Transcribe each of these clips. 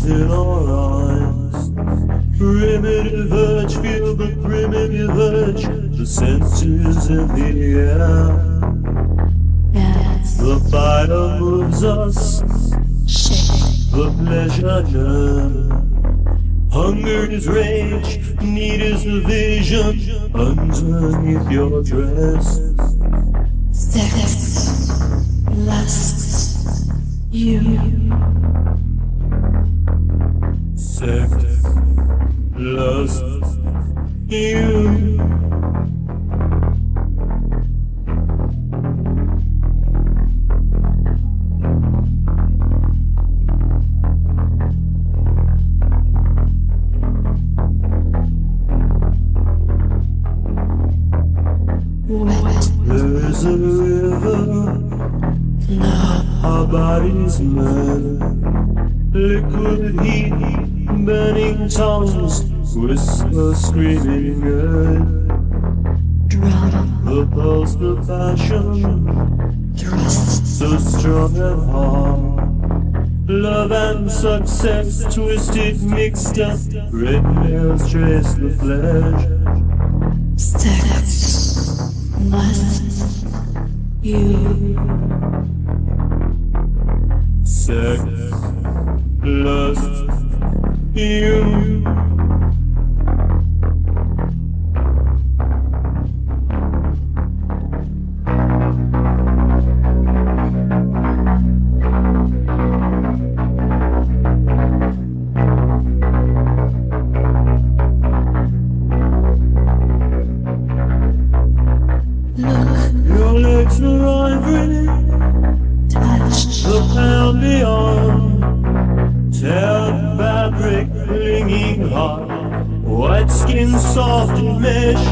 in our eyes. Primitive urge, feel the primitive urge. The senses in the air. Yes. The fire moves us. Shake. The pleasure yearn. Hunger is rage, need is a vision underneath your dress. Sex. Lust. You. Sex, lust, you. Wet. There's a river, Love. our bodies melt. Liquid heat, burning tongues, whisper screaming earth. Drum. The pulse, the passion, Thrust. so strong and hard. Love and success, twisted, mixed up. Red nails trace the flesh. Sex. Lust. You. Sex, lust, you. Look. Your legs are ivory, Touch. the pound beyond. Tan fabric clinging hot, white skin soft and mesh.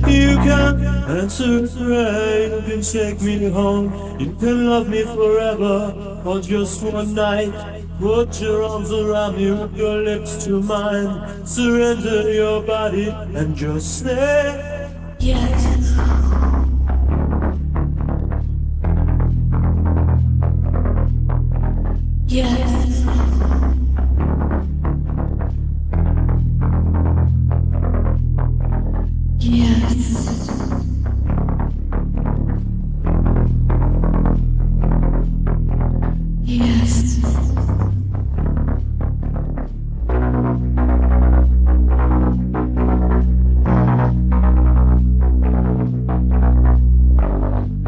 You can answer the rain, you can take me home. You can love me forever, or just one night. Put your arms around me, put your lips to mine. Surrender your body and just say Yes. Yes. Yes. Yes.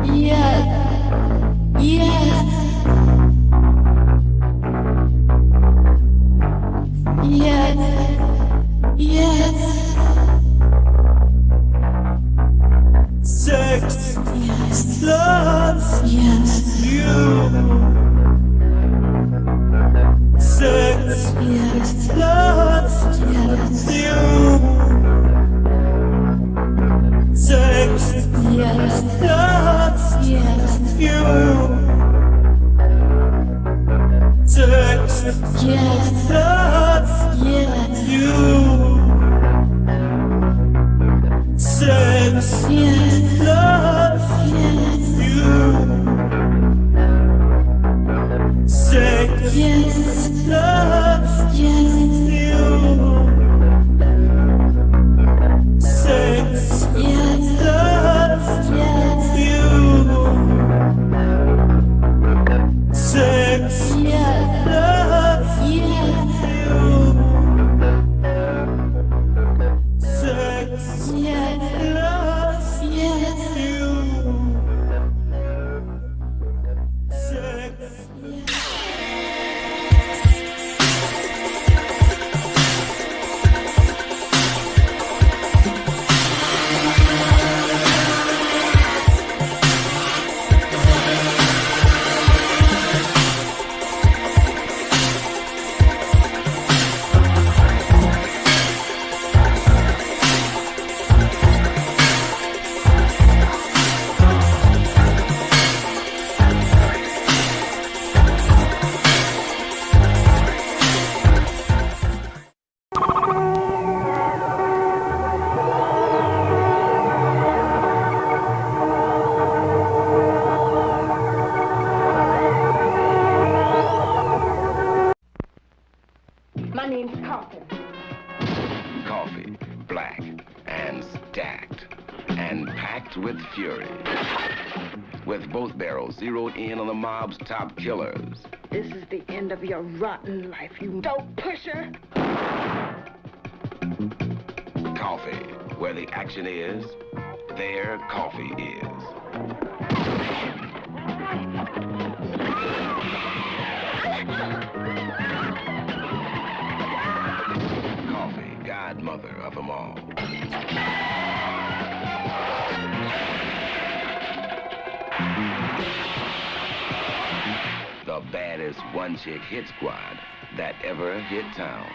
Yes. Yes. Yes. Yes. sex, Yes. love, Yes. you. Sex, Yes. love, Yes. you. Sex, Yes. love, Yes. you. Sex, Yes. love, Yes. you. Sex, Yes. love, Yes. you. Sex, Yes. love, Yes. you. Sex, Yes. love, Yes. you. Sex, Yes. love, Yes. you. Sex, Yes. love, Yes. you. Sex. name's Coffin. Coffee, black, and stacked, and packed with fury. With both barrels zeroed in on the mob's top killers. This is the end of your rotten life, you dope pusher. Coffee, where the action is, there coffee is. Coffee, godmother of them all. The baddest one-chick hit squad that ever hit town.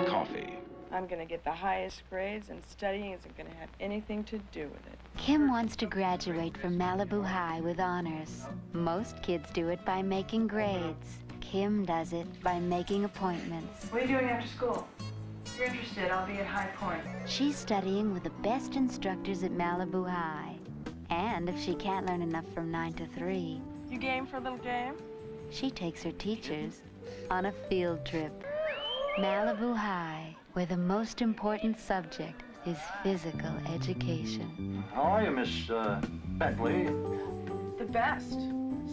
Coffee. I'm gonna get the highest grades, and studying isn't gonna have anything to do with it. Kim wants to graduate from Malibu High with honors. Most kids do it by making grades. Kim does it by making appointments. What are you doing after school? If you're interested, I'll be at High Point. She's studying with the best instructors at Malibu High. And if she can't learn enough from 9 to 3, You game for a little game? she takes her teachers on a field trip. Malibu High, where the most important subject is physical education. How are you, Miss Bentley? The best,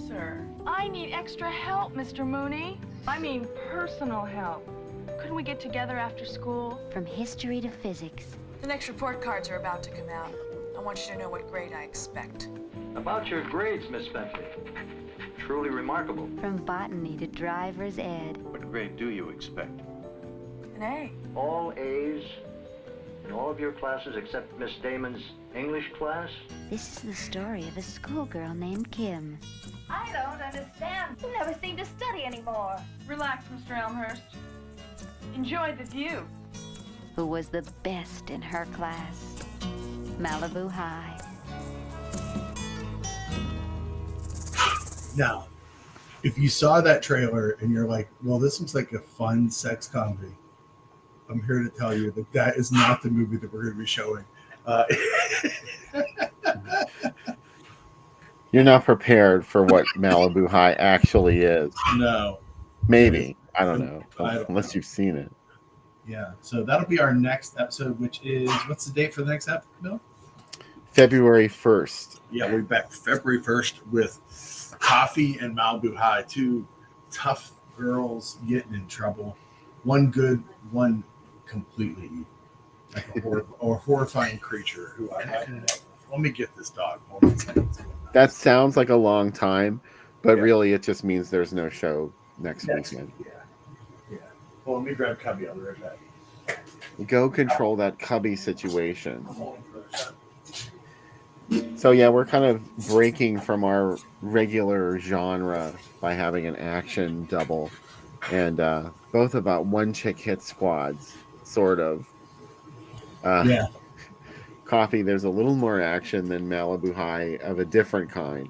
sir. I need extra help, Mr. Mooney. I mean personal help. Couldn't we get together after school? From history to physics, The next report cards are about to come out. I want you to know what grade I expect. About your grades, Miss Bentley. Truly remarkable. from botany to driver's ed, What grade do you expect? An A. All A's in all of your classes except Miss Damon's English class? this is the story of a schoolgirl named Kim. I don't understand. You never seem to study anymore. Relax, Mr. Elmhurst. Enjoy the view. Who was the best in her class. Malibu High. Now, if you saw that trailer and you're like, well, this looks like a fun sex comedy, I'm here to tell you that that is not the movie that we're going to be showing. You're not prepared for what Malibu High actually is. No. Maybe. I don't know. I don't Unless know. you've seen it. Yeah. So that'll be our next episode, which is, what's the date for the next episode, Bill? February 1st. Yeah, we'll be back February 1st with Coffee and Malibu High, two tough girls getting in trouble. One good, one completely evil. Like a horrifying creature who let me get this dog. Hold on a second. That sounds like a long time, but Yeah. really it just means there's no show next weekend. Yeah. Well, let me grab Cubby. I'll be right back. Go control that cubby situation. I'm holding for the shot. So yeah, we're kind of breaking from our regular genre by having an action double, and both about one chick hit squads, sort of. Yeah. Coffee, there's a little more action than Malibu High of a different kind.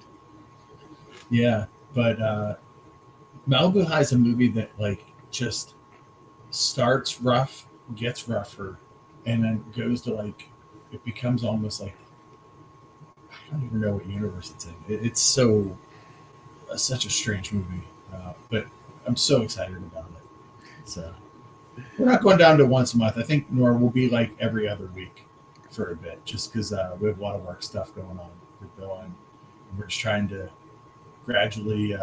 Yeah, but Malibu High is a movie that like just starts rough, gets rougher, and then goes to like it becomes almost like I don't even know what universe it's in. It's so such a strange movie, but I'm so excited about it. So we're not going down to once a month. I think nor we'll be like every other week for a bit, just because we have a lot of work stuff going on with Bill, and we're just trying to gradually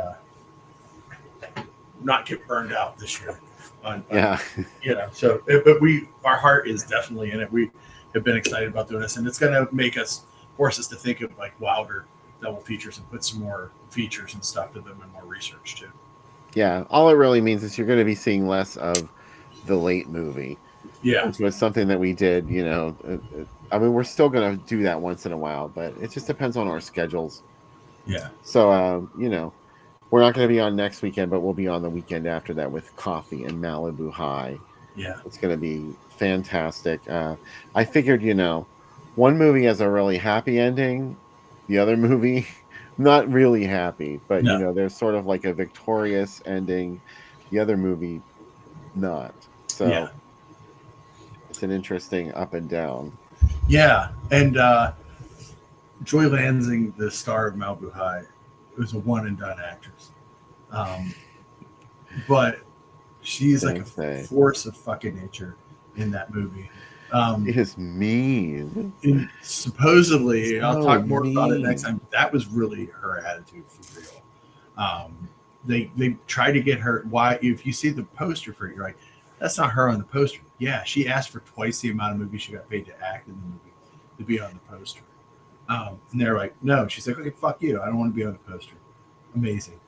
not get burned out this year. Yeah. So but our heart is definitely in it. We have been excited about doing this, and it's going to force us to think of like wilder double features and put some more features and stuff to them and more research too. Yeah, all it really means is you're going to be seeing less of the late movie. Yeah. Which was something that we did, I mean, we're still going to do that once in a while, but it just depends on our schedules. Yeah. So, we're not going to be on next weekend, but we'll be on the weekend after that with Coffee and Malibu High. Yeah. It's going to be fantastic. I figured, one movie has a really happy ending. The other movie, not really happy, but, there's sort of like a victorious ending. The other movie, not. So yeah. It's an interesting up and down. Yeah. And Joy Lansing, the star of Malibu High, was a one and done actress. but she's like a Sensei. force of fucking nature in that movie. It is mean. And supposedly, I'll So talk more about it next mean. time. That was really her attitude for real. They try to get her. Why? If you see the poster for it, you're like, that's not her on the poster. Yeah, she asked for twice the amount of movies she got paid to act in the movie to be on the poster. And they're like, no. She's like, okay, fuck you. I don't want to be on the poster. Amazing.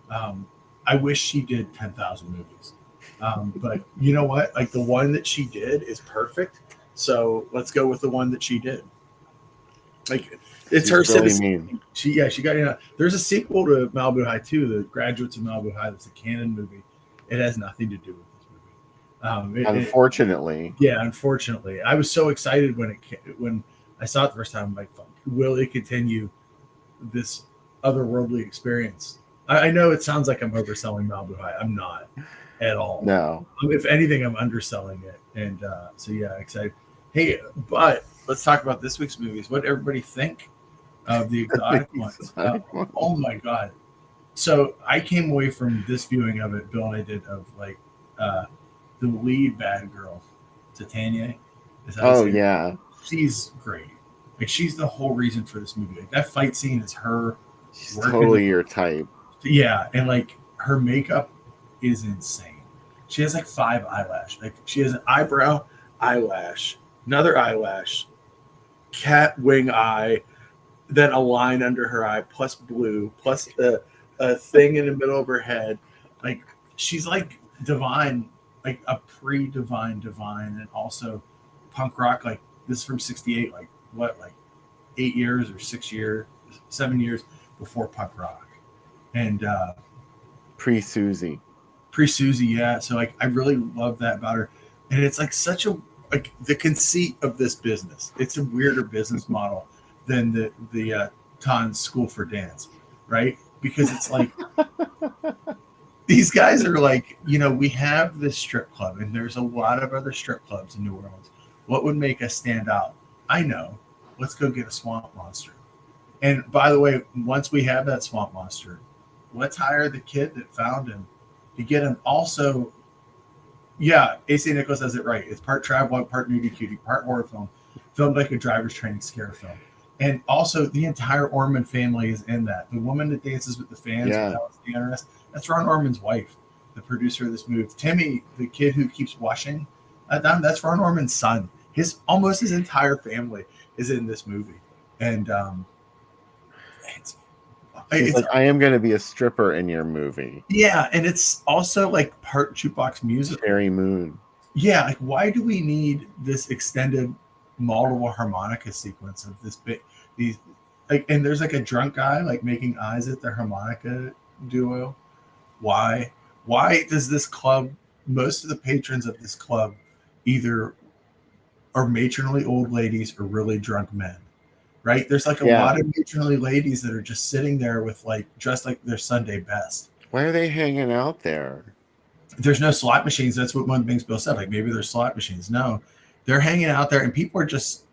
I wish she did 10,000 movies. But you know what? Like the one that she did is perfect. So let's go with the one that she did. Like it's her really citizen. mean. She got there's a sequel to Malibu High 2, The Graduates of Malibu High. That's a canon movie. It has nothing to do with this movie. Unfortunately. Unfortunately, I was so excited when I saw it the first time. I'm like, fuck, will it continue this otherworldly experience? I know it sounds like I'm overselling Malibu High. I'm not at all. No. If anything, I'm underselling it. And so yeah, excited. Hey, but let's talk about this week's movies. What did everybody think of the exotic ones? Oh my god! So I came away from this viewing of it, Bill and I did, of like the lead bad girl, Titania. Oh yeah, she's great. Like she's the whole reason for this movie. Like that fight scene is her. She's totally your type. Yeah, and like her makeup is insane. She has like 5 eyelashes. Like she has an eyebrow, eyelash, another eyelash, cat wing eye, then a line under her eye, plus blue, plus a thing in the middle of her head. Like she's like divine, like a pre-divine divine, and also punk rock. Like this is from '68. Like what? Like 8 years or 6 years, 7 years before punk rock, and pre-Susie. Pre-Susie, yeah. So like I really love that about her. And it's like such a like the conceit of this business. It's a weirder business model than the Tan's School for Dance, right? Because it's like these guys are like, we have this strip club and there's a lot of other strip clubs in New Orleans. What would make us stand out? I know. Let's go get a swamp monster. And by the way, once we have that swamp monster, let's hire the kid that found him to get him also. Yeah, AC Nicholas has it right. It's part travelogue, part nudie cutie, part horror film, filmed like a driver's training scare film. And also the entire Ormond family is in that. The woman that dances with the fans, that's Ron Ormond's wife, the producer of this movie. Timmy, the kid who keeps washing, that's Ron Ormond's son. Almost his entire family is in this movie. And it's like, I am going to be a stripper in your movie. Yeah, and it's also like part jukebox music. Cherry Moon. Yeah, like why do we need this extended multiple harmonica sequence of this bit? These like, and there's like a drunk guy like making eyes at the harmonica duo. Why? Why does this club? Most of the patrons of this club either are matronly old ladies or really drunk men. Right? There's like a lot of matronly ladies that are just sitting there with like dressed like their Sunday best. Why are they hanging out there? There's no slot machines. That's what one of the things Bill said. Like maybe there's slot machines. No, they're hanging out there, and people are just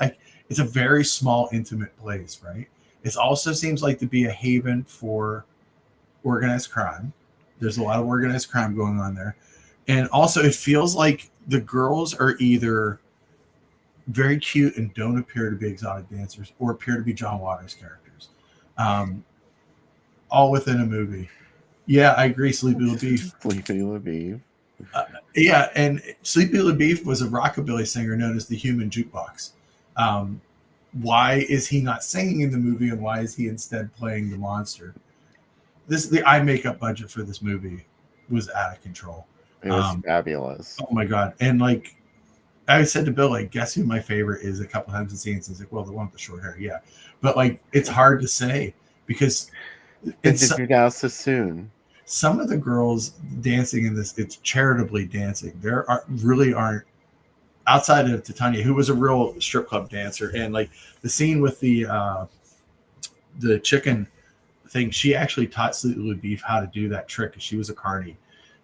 like it's a very small, intimate place. Right? It also seems like to be a haven for organized crime. There's a lot of organized crime going on there, and also it feels like the girls are either very cute and don't appear to be exotic dancers or appear to be John Waters characters, all within a movie. Yeah, I agree. Sleepy LaBeef. Sleepy LaBeef. Yeah, and Sleepy LaBeef was a rockabilly singer known as the Human Jukebox. Why is he not singing in the movie, and why is he instead playing the monster? The eye makeup budget for this movie was out of control. It was fabulous. Oh my god! And like I said to Bill, like, guess who my favorite is? A couple times in scenes, he's like, "Well, the one with the short hair, yeah." But like, it's hard to say because it's so soon. Some of the girls dancing in this, it's charitably dancing. There aren't outside of Titania, who was a real strip club dancer, and like the scene with the chicken thing, she actually taught Sleepy LaBeef how to do that trick because she was a carny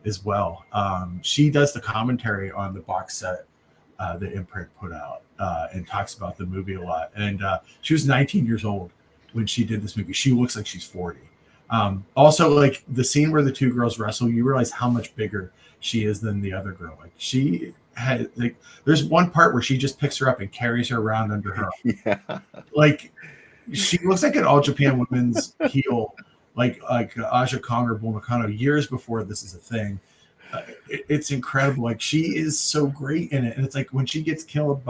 as well. She does the commentary on the box set that Imprint put out and talks about the movie a lot. And she was 19 years old when she did this movie. She looks like she's 40. Also, like the scene where the two girls wrestle, you realize how much bigger she is than the other girl. Like she had like there's one part where she just picks her up and carries her around under her. Yeah. Like she looks like an All Japan Women's heel, like Aja Kong or Bull Nakano years before this is a thing. It's incredible. Like she is so great in it, and it's like when she gets killed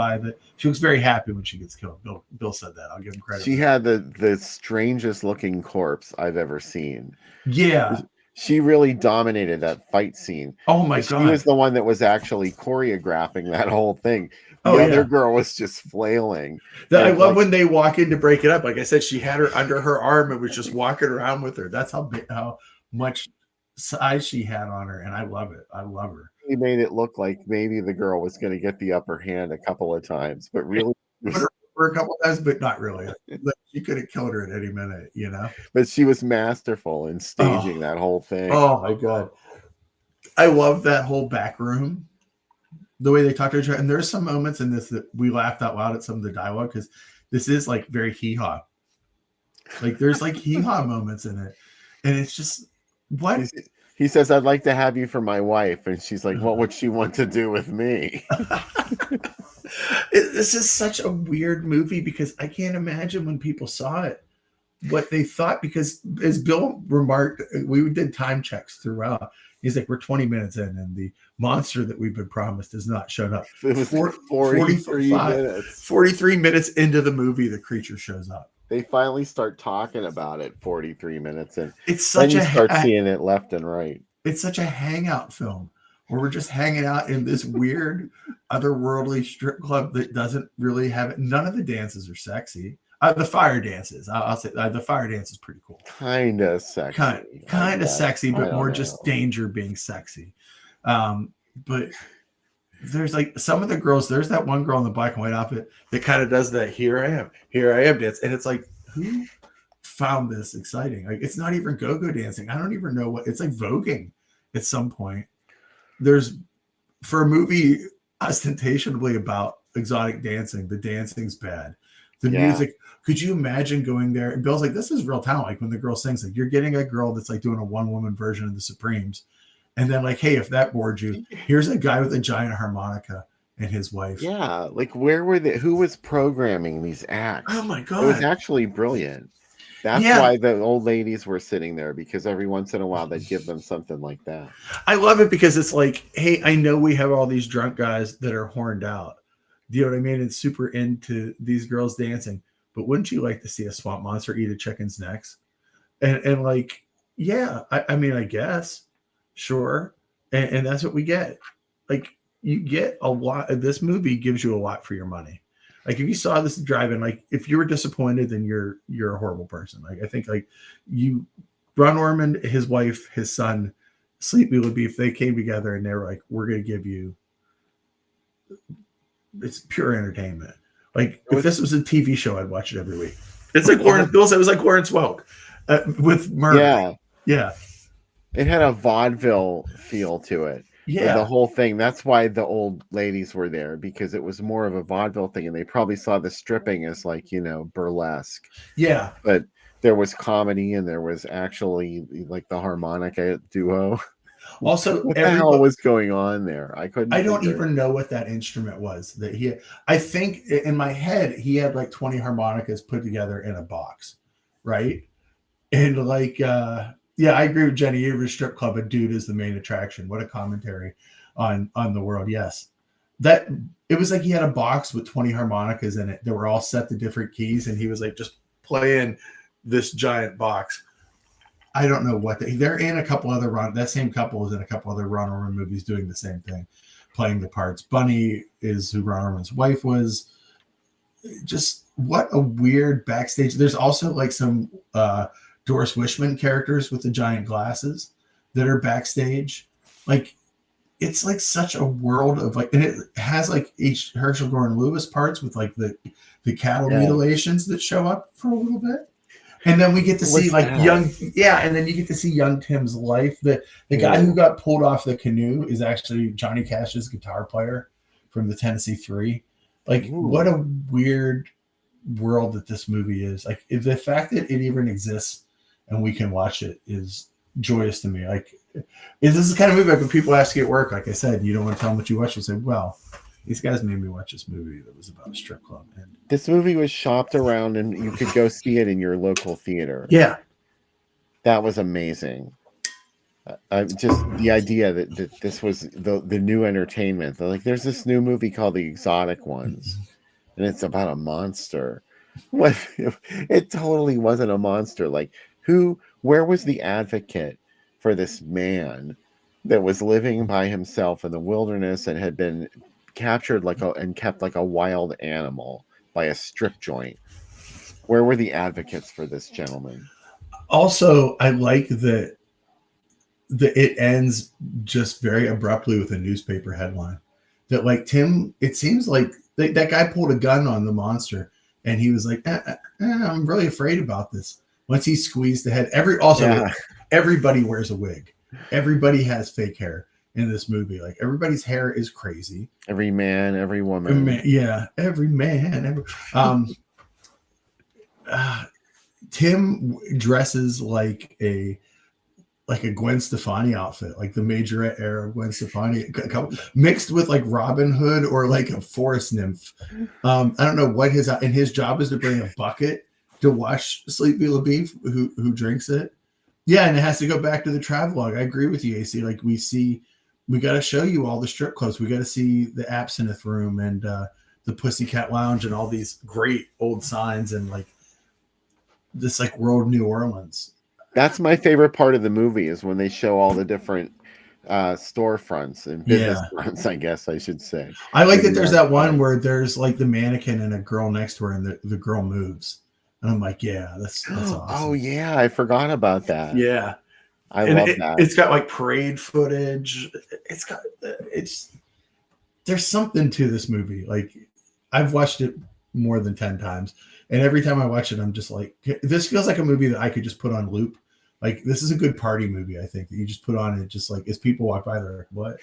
she looks very happy when she gets killed. Bill said that. I'll give him credit. She had the strangest looking corpse I've ever seen. Yeah, she really dominated that fight scene. Oh my god, she was the one that was actually choreographing that whole thing. The other girl was just flailing. I love when they walk in to break it up. Like I said, she had her under her arm and was just walking around with her. That's how much size she had on her, and I love it. I love her. He made it look like maybe the girl was going to get the upper hand a couple of times, but really for a couple of times, but not really. Like, she could have killed her at any minute, you know. But she was masterful in staging that whole thing. Oh my god, I love that whole back room, the way they talk to each other. And there's some moments in this that we laughed out loud at some of the dialogue because this is like very hee-haw. Like there's like hee-haw moments in it, and it's just what he says. I'd like to have you for my wife, and she's like, "What would she want to do with me?" This is such a weird movie because I can't imagine when people saw it what they thought, because as Bill remarked, we did time checks throughout. He's like, we're 20 minutes in and the monster that we've been promised has not shown up. It was 43 minutes. 43 minutes into the movie, the creature shows up. They finally start talking about it 43 minutes in. It's such then you start seeing it left and right. It's such a hangout film where we're just hanging out in this weird otherworldly strip club that doesn't really have it. None of the dances are sexy. The fire dances, I'll say the fire dance is pretty cool. Kind of sexy. Kind of sexy, but more just danger being sexy. But there's like some of the girls, there's that one girl in the black and white outfit that kind of does that here I am dance. And it's like, who found this exciting? Like, it's not even go-go dancing. I don't even know what, it's like voguing at some point. For a movie ostentatiously about exotic dancing, the dancing's bad. The music, could you imagine going there? And Bill's like, this is real talent. Like when the girl sings, like you're getting a girl that's like doing a one-woman version of the Supremes. And then like, hey, if that bored you, here's a guy with a giant harmonica and his wife. Yeah, like where were they? Who was programming these acts? Oh my God. It was actually brilliant. That's why the old ladies were sitting there, because every once in a while they'd give them something like that. I love it because it's like, hey, I know we have all these drunk guys that are horned out. Do you know what I mean? It's super into these girls dancing, but wouldn't you like to see a swamp monster eat a chicken's necks? And like, yeah, I mean, I guess, sure. And that's what we get. Like you get a lot. This movie gives you a lot for your money. Like if you saw this drive-in, like if you were disappointed, then you're a horrible person. Like I think like Ron Ormond, his wife, his son, Sleep Beef, Beef, they came together and they were like, we're going to give you, it's pure entertainment. Like if this was a TV show, I'd watch it every week. It's like Bill said, it was like Lawrence Welk with murder. Yeah. It had a vaudeville feel to it. Yeah. The whole thing. That's why the old ladies were there, because it was more of a vaudeville thing. And they probably saw the stripping as like, burlesque. Yeah. But there was comedy and there was actually like the harmonica duo. Also, what the hell was going on there? I don't even know what that instrument was that he had. I think in my head he had like 20 harmonicas put together in a box, right? And like I agree with Jenny. Every strip club, a dude is the main attraction. What a commentary on the world. Yes, that it was like he had a box with 20 harmonicas in it that were all set to different keys, and he was like just playing this giant box. I don't know what they're in a couple other that same couple is in a couple other Ron Ormond movies doing the same thing, playing the parts. Bunny is who Ron Ormond's wife was. Just what a weird backstage. There's also like some Doris Wishman characters with the giant glasses that are backstage. Like it's like such a world of like, and it has like Herschel Gordon Lewis parts with like the cattle mutilations that show up for a little bit. And then we get to see like and then you get to see young Tim's life. The guy who got pulled off the canoe is actually Johnny Cash's guitar player from the Tennessee Three. Like what a weird world that this movie is. Like the fact that it even exists and we can watch it is joyous to me. Like, this is the kind of movie like when people ask you at work, like I said, you don't want to tell them what you watch. You say, well, these guys made me watch this movie that was about a strip club. And this movie was shopped around, and you could go see it in your local theater. Yeah, that was amazing. Just the idea that this was the new entertainment. Like, there's this new movie called The Exotic Ones, and it's about a monster. What? It totally wasn't a monster. Like, where was the advocate for this man that was living by himself in the wilderness and had been captured and kept like a wild animal by a strip joint? Where were the advocates for this gentleman? Also, I like that it ends just very abruptly with a newspaper headline that, like, Tim, it seems like that guy pulled a gun on the monster, and he was like, I'm really afraid about this. Once he squeezed the head, everybody wears a wig. Everybody has fake hair in this movie. Like, everybody's hair is crazy. Every man, every woman. Every man. Tim dresses like a Gwen Stefani outfit, like the Majorette era Gwen Stefani, mixed with like Robin Hood or like a forest nymph. I don't know what his job is to bring a bucket to wash Sleepy LaBeef, who drinks it. Yeah, and it has to go back to the travelogue. I agree with you, AC. Like, we got to show you all the strip clubs. We got to see the Absinthe Room and the Pussycat Lounge and all these great old signs and like this like World New Orleans. That's my favorite part of the movie, is when they show all the different storefronts and business fronts, I guess I should say. I like that there's that one where there's like the mannequin and a girl next to her, and the girl moves. And I'm like, yeah, that's awesome. Oh, yeah, I forgot about that. Yeah. I love that. It's got like parade footage. There's something to this movie. Like, I've watched it more than 10 times. And every time I watch it, I'm just like, this feels like a movie that I could just put on loop. Like, this is a good party movie, I think, that you just put on it. Just like, as people walk by, they're like, what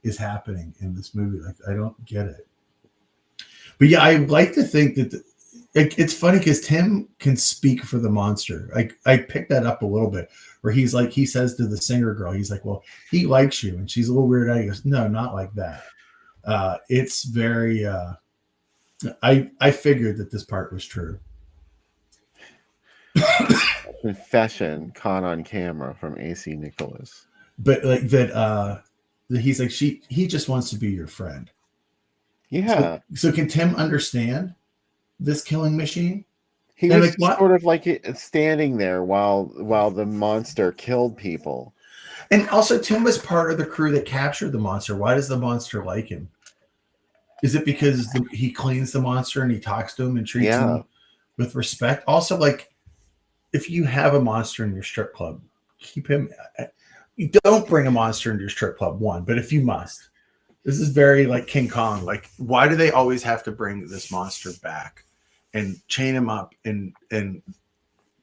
is happening in this movie? Like, I don't get it. But yeah, I like to think that it's funny because Tim can speak for the monster. Like, I picked that up a little bit where he says to the singer girl, he's like, well, he likes you. And she's a little weirded out. He goes, no, not like that. It's very, I figured that this part was true. Confession caught on camera from AC Nicholas. But like that he's like, he just wants to be your friend. Yeah. So can Tim understand this killing machine? He was like, sort of like standing there while the monster killed people. And also, Tim was part of the crew that captured the monster. Why does the monster like him? Is it because he cleans the monster and he talks to him and treats him with respect? Also, like, if you have a monster in your strip club, keep him. You don't bring a monster into your strip club, one, but if you must, this is very like King Kong. Like, why do they always have to bring this monster back and chain him up and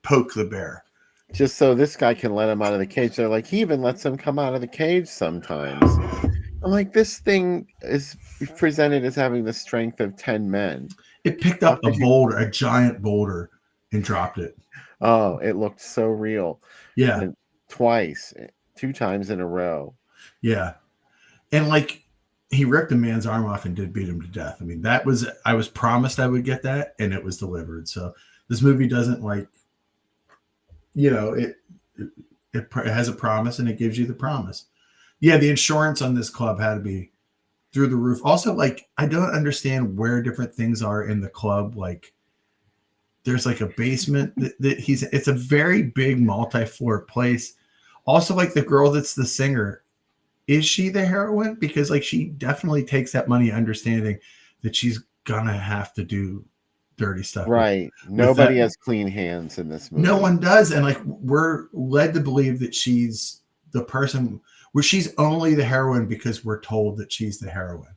poke the bear? Just so this guy can let him out of the cage. They're like, he even lets him come out of the cage sometimes. I'm like, this thing is presented as having the strength of 10 men. It picked up a giant boulder, and dropped it. Oh, it looked so real. Yeah. And 2 times in a row. Yeah. And like, he ripped a man's arm off and did beat him to death. I mean, I was promised I would get that, and it was delivered. So this movie doesn't like, it has a promise, and it gives you the promise. Yeah, the insurance on this club had to be through the roof. Also, like, I don't understand where different things are in the club. Like, there's like a basement that it's a very big multi-floor place. Also, like, the girl that's the singer, is she the heroine? Because like, she definitely takes that money understanding that she's gonna have to do dirty stuff. Right. Nobody has clean hands in this movie. No one does. And like, we're led to believe that she's the person where she's only the heroine because we're told that she's the heroine.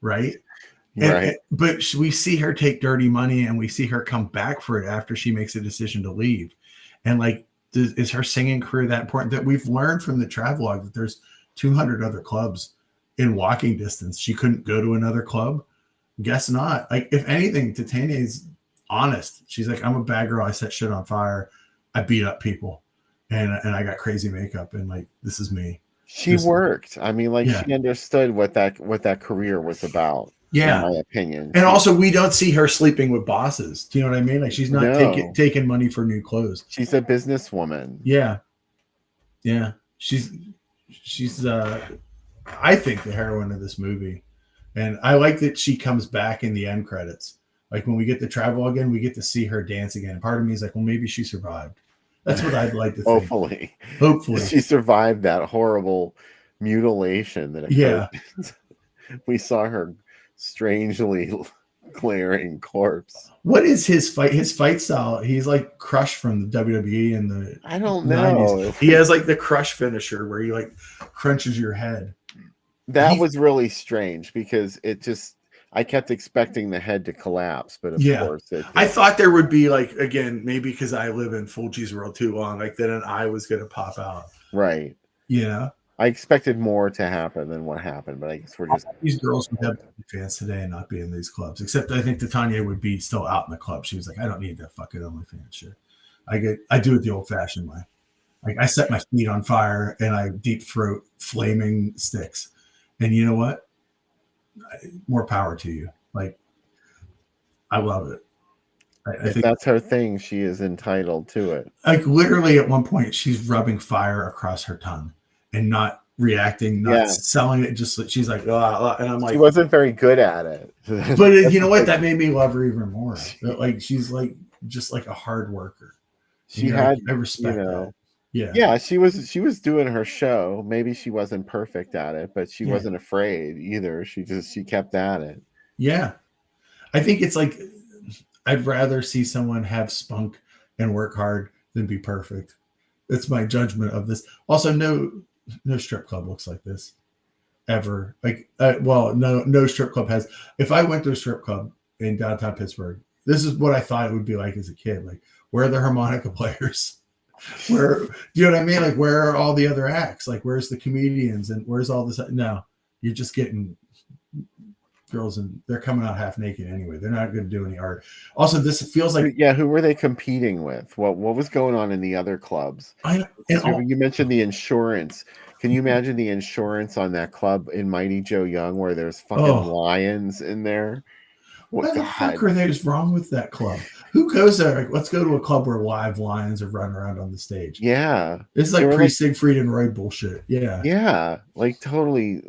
Right. But we see her take dirty money, and we see her come back for it after she makes a decision to leave. And like, is her singing career that important? That we've learned from the travelogue that there's 200 other clubs in walking distance. She couldn't go to another club. Guess not. Like, if anything, Titania's honest. She's like, I'm a bad girl. I set shit on fire. I beat up people, and I got crazy makeup, and like this is me. She Just- worked. I mean, like Yeah. she understood what that career was about. Yeah. In my opinion. And also, we don't see her sleeping with bosses. Do you know what I mean? Like she's not No. taking money for new clothes. She's a businesswoman. Yeah, yeah. She's I think the heroine of this movie, and I like that she comes back in the end credits. Like when we get to travel again, we get to see her dance again. Part of me is like, well, maybe she survived. That's what I'd like to think. Hopefully, she survived that horrible mutilation that occurred. Yeah. We saw her strangely glaring corpse. What is his fight style? He's like Crush from the WWE in the I don't 90s. know. He has like the Crush finisher where he like crunches your head. That was really strange because I kept expecting the head to collapse, but of course it didn't. I thought there would be like, again, maybe because I live in Full G's world too long, like then an eye was gonna pop out. Right. You know? I expected more to happen than what happened, but I guess we're just these girls would have fans today and not be in these clubs. Except I think Titania would be still out in the club. She was like, I don't need that fucking OnlyFans shit. I do it the old fashioned way. Like I set my feet on fire and I deep throat flaming sticks. And you know what? More power to you. Like I love it. I think that's her thing. She is entitled to it. Like literally at one point she's rubbing fire across her tongue and not reacting, not selling it. Just she's like, oh, and I'm like, she wasn't very good at it. But you know what? That made me love her even more. Like she's like just like a hard worker. She had, I respect that. Yeah, she was doing her show. Maybe she wasn't perfect at it, but she wasn't afraid either. She kept at it. Yeah, I think it's like I'd rather see someone have spunk and work hard than be perfect. That's my judgment of this. Also, no strip club looks like this ever. Like, no strip club has. If I went to a strip club in downtown Pittsburgh, this is what I thought it would be like as a kid. Like, where are the harmonica players? Where, do you know what I mean? Like, where are all the other acts? Like, where's the comedians and where's all this? No, you're just getting girls and they're coming out half naked anyway. They're not going to do any art. Also, this feels like who were they competing with? What was going on in the other clubs? You mentioned the insurance. Can you imagine the insurance on that club in Mighty Joe Young where there's fucking lions in there? What the fuck are they wrong with that club? Who goes there? Like, let's go to a club where live lions are running around on the stage. Yeah. It's like pre-Siegfried and Roy bullshit. Yeah. Yeah. Like totally.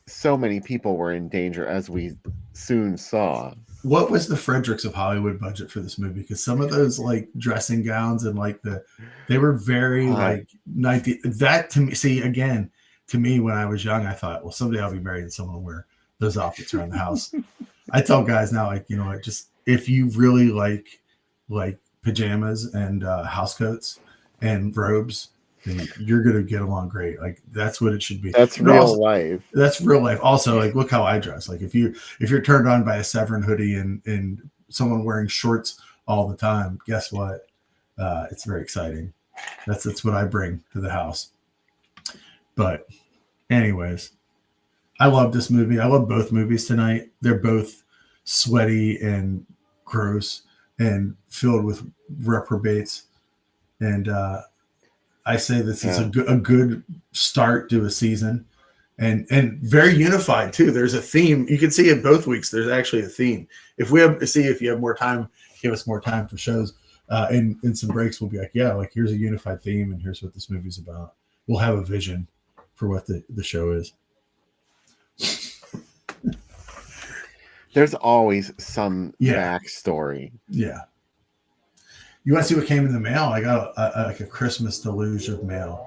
So many people were in danger, as we soon saw. What was the Fredericks of Hollywood budget for this movie? Because some of those like dressing gowns and like they were very like 90. That to me, see again, to me when I was young, I thought, well, someday I'll be married and someone will wear those outfits around the house. I tell guys now, like, you know, just if you really like pajamas and house coats and robes, then you're gonna get along great. Like that's what it should be. That's real life. That's real life. Also, like look how I dress. Like if you're turned on by a Severn hoodie and someone wearing shorts all the time, guess what? It's very exciting. That's what I bring to the house. But anyways, I love this movie. I love both movies tonight. They're both sweaty and gross and filled with reprobates. And I say this is a good start to a season, and very unified too. There's a theme. You can see it both weeks. There's actually a theme. If you have more time, give us more time for shows. In some breaks, we'll be like, here's a unified theme, and here's what this movie's about. We'll have a vision for what the show is. There's always some backstory. Yeah. You want to see what came in the mail? I got like a Christmas deluge of mail.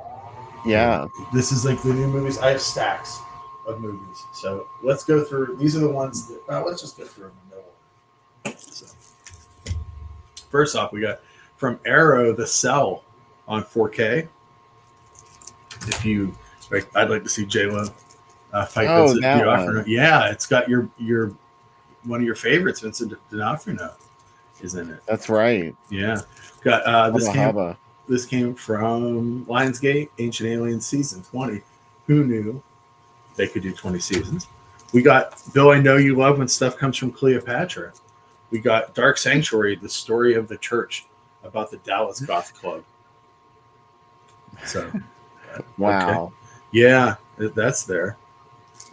Yeah. This is like the new movies. I have stacks of movies. So let's go through. These are the ones that, let's just go through them in no order. So, first off, we got from Arrow, The Cell on 4K. I'd like to see J-Lo fight Vincent D'Onofrio. Yeah, it's got your one of your favorites, Vincent D'Onofrio, is in it. That's right. Yeah. Got this came from Lionsgate, Ancient Aliens Season 20. Who knew they could do 20 seasons? We got Bill, I Know You Love When Stuff Comes from Cleopatra. We got Dark Sanctuary, the story of the church about the Dallas Goth Club. So, Wow. okay. Yeah, that's there.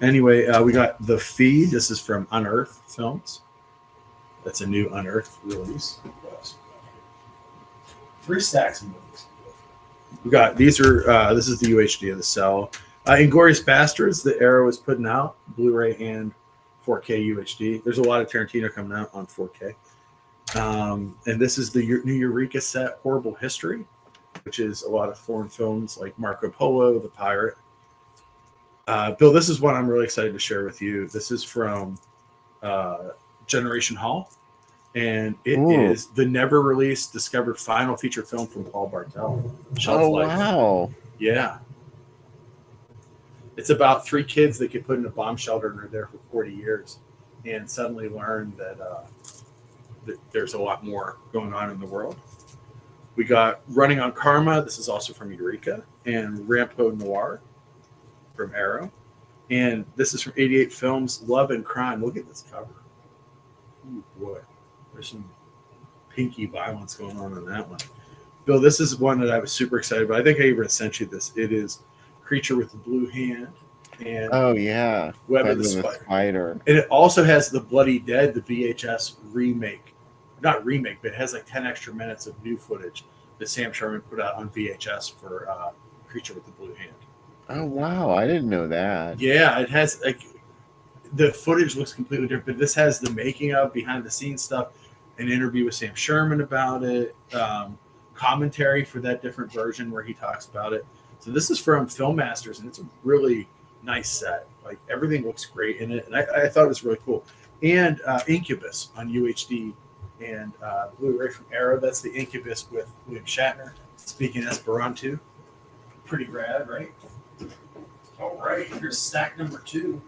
Anyway, we got The Feed. This is from Unearth Films. That's a new Unearth release. 3 stacks of movies. We got these are this is the UHD of The Cell. Inglorious Bastards, the Arrow is putting out Blu-ray and 4K UHD. There's a lot of Tarantino coming out on 4K. And this is the new Eureka set, Horrible History, which is a lot of foreign films like Marco Polo, The Pirate. Bill, this is one I'm really excited to share with you. This is from Generation Hall, and it is the never released discovered final feature film from Paul Bartel. Shelf Life. Wow. Yeah. It's about 3 kids that get put in a bomb shelter and are there for 40 years and suddenly learn that, that there's a lot more going on in the world. We got Running on Karma. This is also from Eureka. And Rampo Noir from Arrow. And this is from 88 Films, Love and Crime. Look at this cover. Oh, boy. There's some pinky violence going on in that one. Bill, this is one that I was super excited about. I think I even sent you this. It is Creature with the Blue Hand and Web of the Spider. And it also has The Bloody Dead, the VHS remake. Not remake, but it has like 10 extra minutes of new footage that Sam Sherman put out on VHS for Creature with the Blue Hand. Oh, wow. I didn't know that. Yeah, it has like the footage looks completely different, but this has the making of, behind the scenes stuff, an interview with Sam Sherman about it, commentary for that different version where he talks about it. So this is from Film Masters, and it's a really nice set. Like everything looks great in it, and I thought it was really cool. And Incubus on UHD and Blu-ray from Arrow. That's the Incubus with William Shatner speaking Esperanto. Pretty rad, right? All right, here's stack number 2.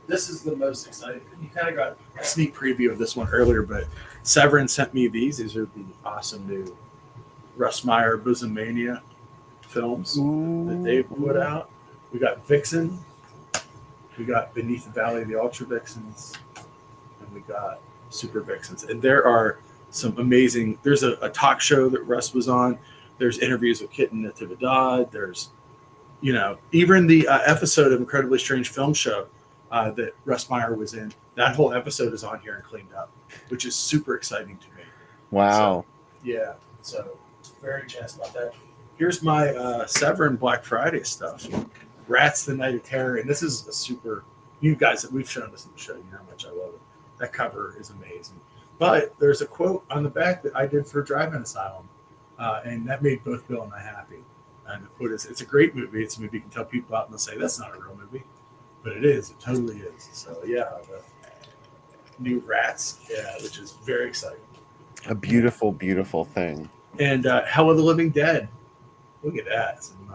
This is the most exciting. You kind of got a sneak preview of this one earlier, but Severin sent me these. These are the awesome new Russ Meyer Bosom Mania films that they put out. We got Vixen. We got Beneath the Valley of the Ultra Vixens. And we got Super Vixens. And there are some amazing, there's a talk show that Russ was on. There's interviews with Kit and Natividad. There's, you know, even the episode of Incredibly Strange Film Show that Russ Meyer was in, that whole episode is on here and cleaned up, which is super exciting to me. Wow. So, yeah. So very jazzed about that. Here's my Severin Black Friday stuff. Rats the Night of Terror. And this is a super, you guys, we've shown this in the show. You know how much I love it. That cover is amazing. But there's a quote on the back that I did for Drive-In Asylum. And that made both Bill and I happy. And the quote is, it's a great movie. It's a movie you can tell people out and they'll say, that's not a real movie. But it is. It totally is. So, yeah, the new Rats, which is very exciting. A beautiful, beautiful thing. And Hell of the Living Dead. Look at that. Some,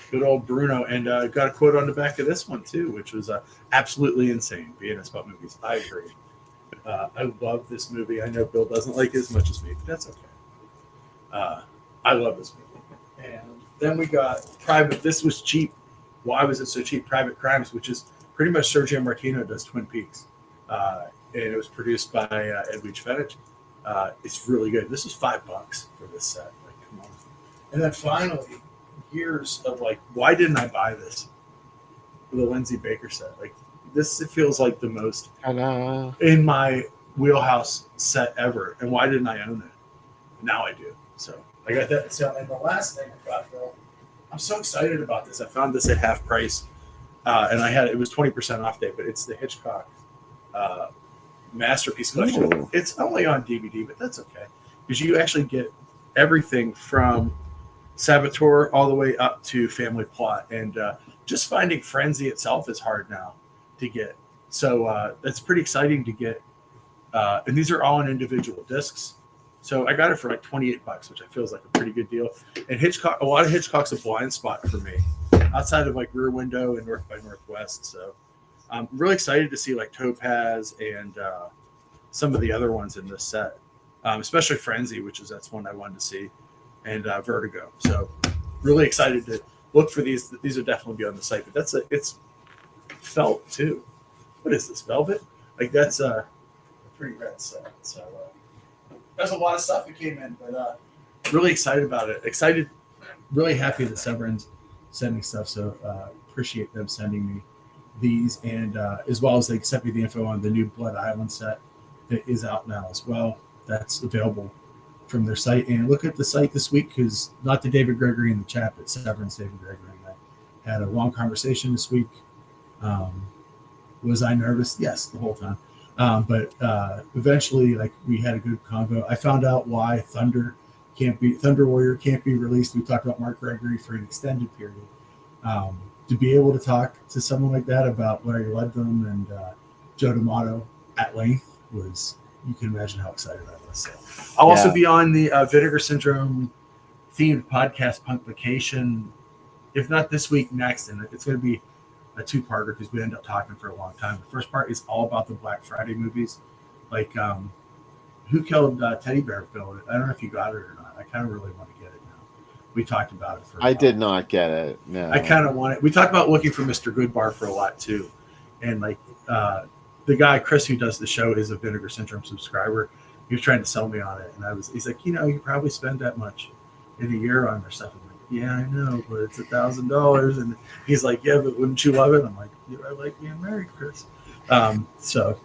good old Bruno. And got a quote on the back of this one, too, which was absolutely insane, being about movies. I agree. I love this movie. I know Bill doesn't like it as much as me, but that's okay. I love this movie. And then we got Private. This was cheap. Why was it so cheap? Private Crimes, which is pretty much Sergio Martino does Twin Peaks. And it was produced by Edwidge Fenech. It's really good. This is $5 for this set. Like, come on. And then finally, years of like, why didn't I buy this? For the Lindsay Baker set. Like, this it feels like the most in my wheelhouse set ever. And why didn't I own it? Now I do. So I got that. So, and the last thing I got, Bill, I'm so excited about this. I found this at half price. And it was 20% off day, but it's the Hitchcock Masterpiece Collection. Ooh. It's only on DVD, but that's okay. Because you actually get everything from Saboteur all the way up to Family Plot. And just finding Frenzy itself is hard now to get. So it's pretty exciting to get. And these are all in individual discs. So I got it for like $28, which I feel is like a pretty good deal. And Hitchcock, a lot of Hitchcock's a blind spot for me, outside of like Rear Window and North by Northwest. So I'm really excited to see like Topaz and some of the other ones in this set, especially Frenzy, that's one I wanted to see, and Vertigo. So really excited to look for these. These will definitely be on the site. But it's felt too. What is this, velvet? Like that's a pretty rad set. So there's a lot of stuff that came in, but really excited about it. Excited really happy that Severin's sending stuff. So appreciate them sending me these, and as well as they sent me the info on the new Blood Island set that is out now as well. That's available from their site. And look at the site this week, because not the David Gregory in the chat, but Severin's David Gregory and I had a long conversation this week. Was I nervous? Yes, the whole time. But eventually, like, we had a good convo. I found out why Thunder Warrior can't be released. We talked about Mark Gregory for an extended period. To be able to talk to someone like that about Larry Ludlam and Joe D'Amato at length was, you can imagine how excited I was. So I'll also be on the Vinegar Syndrome themed podcast Punkvacation, if not this week, next, and it's going to be a two-parter because we end up talking for a long time. The first part is all about the Black Friday movies, like Who Killed Teddy Bear Bill. I don't know if you got it or not. I kind of really want to get it now. We talked about it for. I did not get it. No, I kind of want it. We talked about looking for Mr. Goodbar for a lot too, and like the guy Chris who does the show is a Vinegar Syndrome subscriber. He was trying to sell me on it, and he's like, you probably spend that much in a year on their stuff. I'm like, yeah, I know, but it's $1,000. And he's like, yeah, but wouldn't you love it? I'm like, yeah, I like being married, Chris. So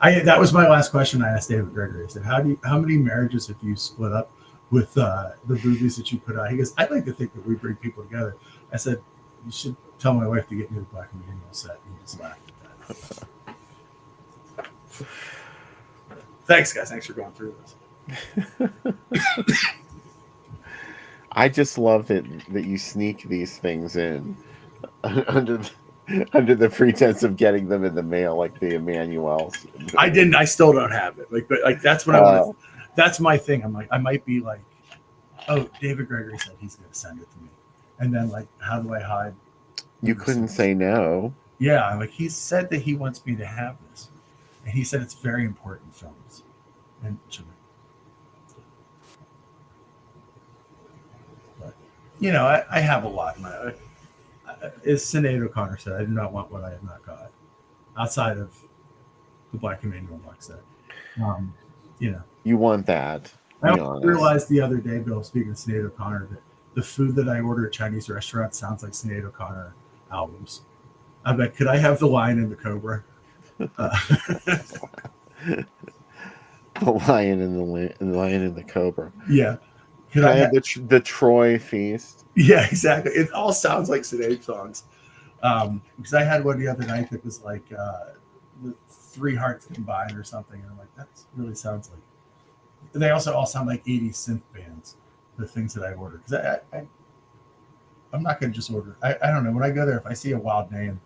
that was my last question I asked David Gregory. I said, how many marriages have you split up with the movies that you put out? He goes, I'd like to think that we bring people together. I said, you should tell my wife to get me the Black Emmanuel set. And he just laughed at that. Thanks, guys. Thanks for going through this. I just love that you sneak these things in under the pretense of getting them in the mail, like the Emmanuels. I didn't. I still don't have it. Like that's what I want. That's my thing. I'm like, I might be like, oh, David Gregory said he's going to send it to me, and then like, how do I hide? You couldn't say no. Yeah, like he said that he wants me to have this, and he said it's very important films, and. I have a lot. As Sinead O'Connor said, I do not want what I have not got outside of the Black Emmanuel box set. You want that. I realized the other day, Bill, speaking of Sinead O'Connor, that the food that I order at Chinese restaurants sounds like Sinead O'Connor albums. I bet, could I have the Lion and the Cobra? The Lion and the Cobra. Yeah. Can I have the Troy Feast? Yeah, exactly. It all sounds like Sinead songs. Because I had one the other night that was like the Three Hearts Combined or something. And I'm like, that really sounds like. They also all sound like 80s synth bands, the things that I ordered. Because I'm not going to just order. I don't know. When I go there, if I see a wild name,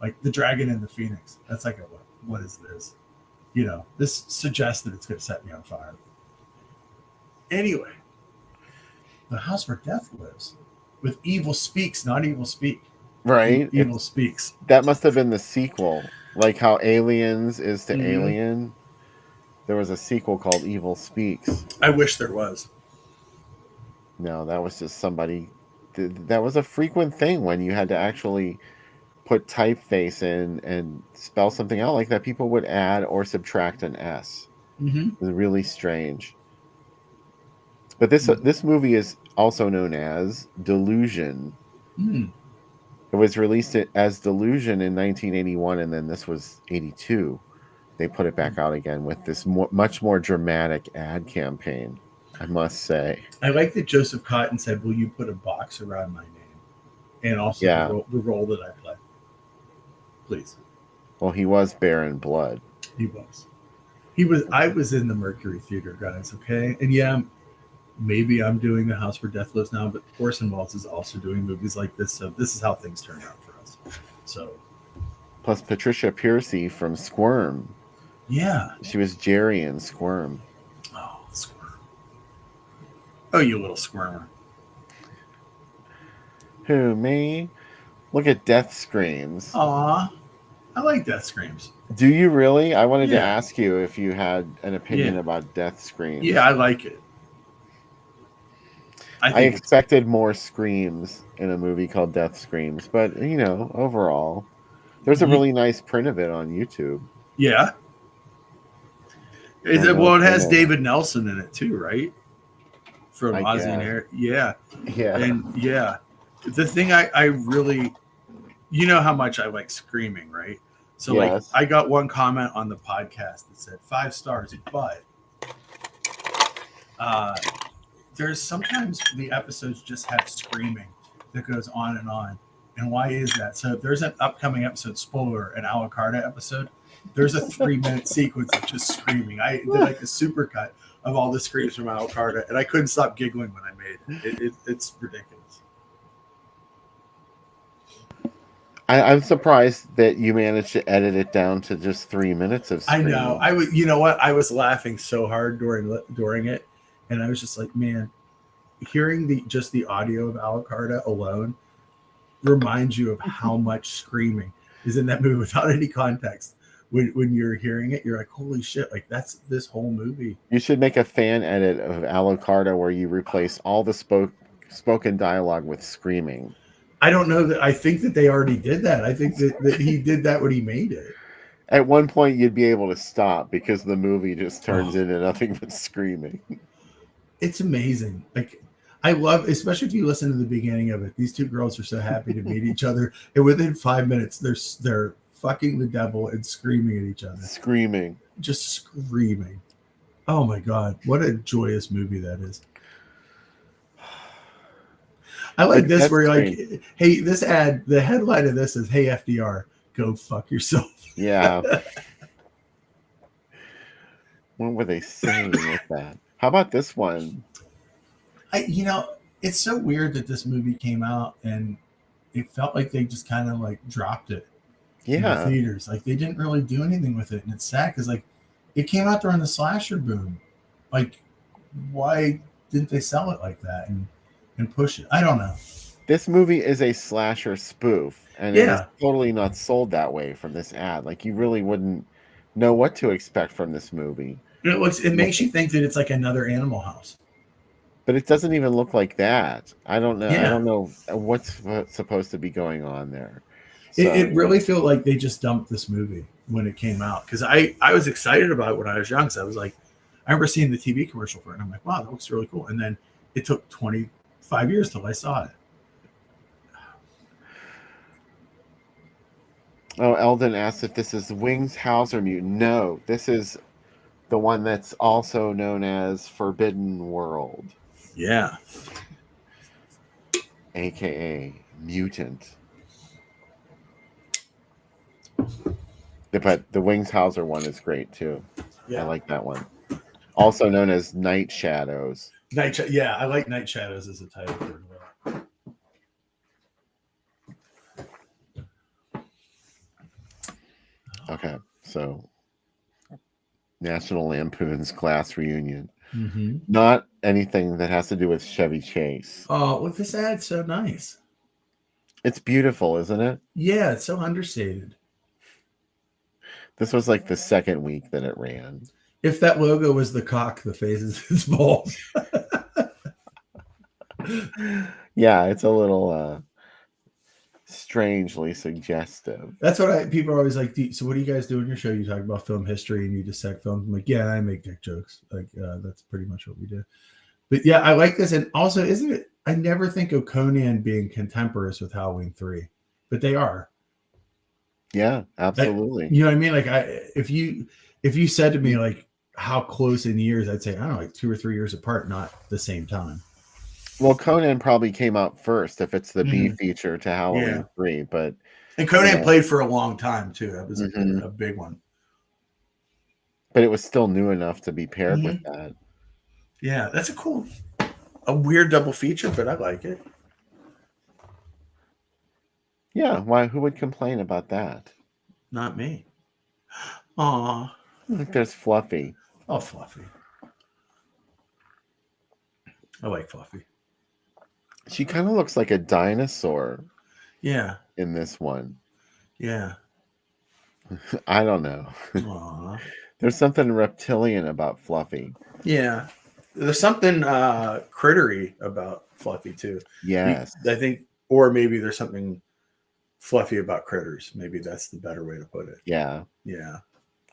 like the Dragon and the Phoenix, that's like, what is this? This suggests that it's going to set me on fire. Anyway. The House Where Death Lives with Evil Speaks, not Evil Speak. Right. Evil Speaks. That must have been the sequel. Like how Aliens is to Alien. There was a sequel called Evil Speaks. I wish there was. No, that was just somebody. That was a frequent thing when you had to actually put typeface in and spell something out like that. People would add or subtract an S. Mm-hmm. It was really strange. But this movie is also known as Delusion. Mm. It was released as Delusion in 1981, and then this was 82. They put it back out again with this much more dramatic ad campaign, I must say. I like that Joseph Cotton said, will you put a box around my name? And also the role that I play. Please. Well, he was Baron Blood. He was. I was in the Mercury Theater, guys, okay? And yeah, maybe I'm doing The House Where Death Lives now, but Orson Welles is also doing movies like this, so this is how things turn out for us. So, plus Patricia Piercy from Squirm. Yeah, she was Jerry in Squirm. Oh, Squirm! Oh, you little squirmer! Who, me? Look at Death Screams. Aw, I like Death Screams. Do you really? I wanted to ask you if you had an opinion about Death Screams. Yeah, I like it. I expected more screams in a movie called Death Screams, but overall, there's a really nice print of it on YouTube. Yeah. It has David Nelson in it too, right? from I Ozzy and guess. Harry. Yeah. Yeah. And yeah, the thing I really, you know how much I like screaming, right? So like Yes. I got one comment on the podcast that said 5 stars, but there's sometimes the episodes just have screaming that goes on and on. And why is that? So there's an upcoming episode, spoiler, an Alucarda episode. There's a 3-minute sequence of just screaming. I did like a supercut of all the screams from Alucarda, and I couldn't stop giggling when I made it. It's ridiculous. I'm surprised that you managed to edit it down to just 3 minutes of I screaming. know. I was. You know what? I was laughing so hard during it, and I was just like, man, hearing the audio of Alucarda alone reminds you of how much screaming is in that movie without any context. When you're hearing it, you're like, holy shit! Like that's this whole movie. You should make a fan edit of Alucarda where you replace all the spoken dialogue with screaming. I don't know that. I think that they already did that. I think that he did that when he made it. At one point, you'd be able to stop because the movie just turns into nothing but screaming. It's amazing. Like I love, especially if you listen to the beginning of it. These two girls are so happy to meet each other, and within 5 minutes, they're fucking the devil and screaming at each other. Screaming, just screaming. Oh my god, what a joyous movie that is. I like this where you're like, hey, this ad, the headline of this is, hey, FDR, go fuck yourself. Yeah. What were they saying with that? How about this one? It's so weird that this movie came out and it felt like they just kind of like dropped it in the theaters. Like they didn't really do anything with it. And it's sad because like it came out during the slasher boom. Like, why didn't they sell it like that and push it? I don't know. This movie is a slasher spoof, and it is totally not sold that way from this ad. Like you really wouldn't know what to expect from this movie. It makes you think that it's like another Animal House. But it doesn't even look like that. I don't know. Yeah. I don't know what's supposed to be going on there. So, it really felt like they just dumped this movie when it came out. Because I was excited about it when I was young. So I was like, I remember seeing the TV commercial for it. And I'm like, wow, that looks really cool. And then it took 25 years till I saw it. Oh, Eldon asked if this is Wings Hauser Mutant. No, this is the one that's also known as Forbidden World. Yeah. AKA Mutant. But the Wings Hauser one is great too. Yeah. I like that one. Also known as Night Shadows. Yeah, I like Night Shadows as a title for it. Okay, so National Lampoon's Class Reunion. Mm-hmm. Not anything that has to do with Chevy Chase. Oh, well, this ad's so nice. It's beautiful, isn't it? Yeah, it's so understated. This was like the second week that it ran. If that logo was the cock, the face is his balls. Yeah, it's a little strangely suggestive. That's what people are always like. So what do you guys do in your show? You talk about film history and you dissect films. I'm like, yeah, I make dick jokes. Like that's pretty much what we do. But yeah, I like this. And also, isn't it? I never think of Conan being contemporaneous with Halloween 3, but they are. Yeah, absolutely. You know what I mean? Like if you said to me like how close in years, I'd say, I don't know, like 2 or 3 years apart, not the same time. Well, Conan probably came out first if it's the B feature to Halloween 3, but and Conan played for a long time too. That was a big one. But it was still new enough to be paired with that. Yeah, that's a weird double feature, but I like it. Yeah, why? Who would complain about that? Not me. Aw. There's Fluffy. Oh, Fluffy. I like Fluffy. She kind of looks like a dinosaur. Yeah. In this one. Yeah. I don't know. Aww. There's something reptilian about Fluffy. Yeah. There's something crittery about Fluffy too. Yes. I think, or maybe there's something fluffy about critters. Maybe that's the better way to put it. Yeah. Yeah.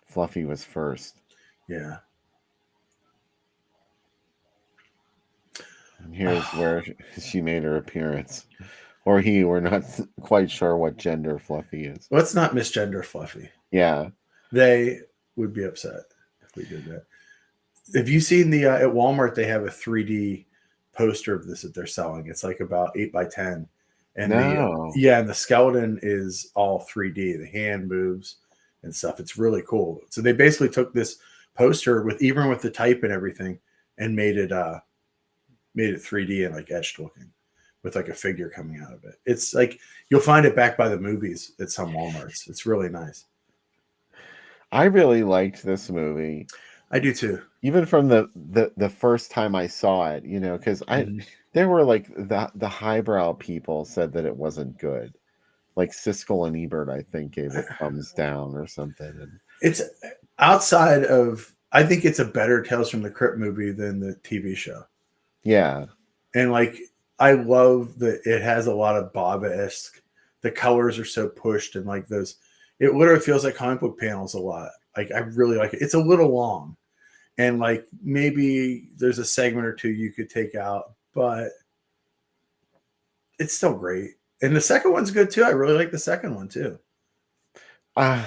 Fluffy was first. Yeah. And here's where she made her appearance. Or he, we're not quite sure what gender Fluffy is. Let's not misgender Fluffy. Yeah. They would be upset if we did that. Have you seen the at Walmart? They have a 3D poster of this that they're selling. It's like about 8x10, and and the skeleton is all 3D. The hand moves and stuff. It's really cool. So they basically took this poster with the type and everything, and made it 3D and like etched looking, with like a figure coming out of it. It's like you'll find it back by the movies at some Walmarts. It's really nice. I really liked this movie. I do too. Even from the first time I saw it, because there were like the highbrow people said that it wasn't good. Like Siskel and Ebert, I think, gave it thumbs down or something. And it's outside of, I think it's a better Tales from the Crypt movie than the TV show. Yeah. And like, I love that it has a lot of Boba-esque. The colors are so pushed, and like those, it literally feels like comic book panels a lot. Like, I really like it. It's a little long, and like maybe there's a segment or two you could take out, but it's still great. And the second one's good too. I really like the second one too. I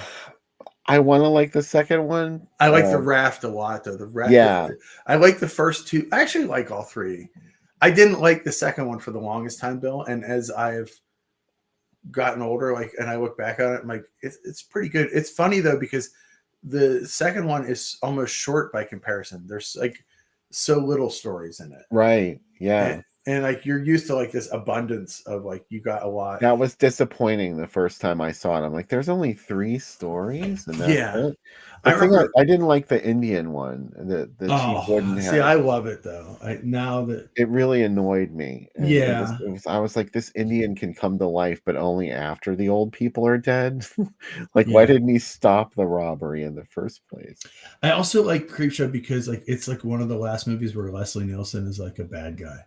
want to like the second one. I like the raft a lot though. The raft. Yeah. I like the first two. I actually like all three. I didn't like the second one for the longest time, Bill. And as I've gotten older, like, and I look back on it, I'm like, it's pretty good. It's funny though, because the second one is almost short by comparison. There's like so little stories in it. Right. Yeah. And like you're used to like this abundance of like you got a lot. That was disappointing the first time I saw it. I'm like, there's only 3 stories, and that's it. I didn't like the Indian one. That she wouldn't have. See, I love it though. Now that it really annoyed me. And yeah, I was like, this Indian can come to life, but only after the old people are dead. Like, why didn't he stop the robbery in the first place? I also like Creepshow because like it's like one of the last movies where Leslie Nielsen is like a bad guy.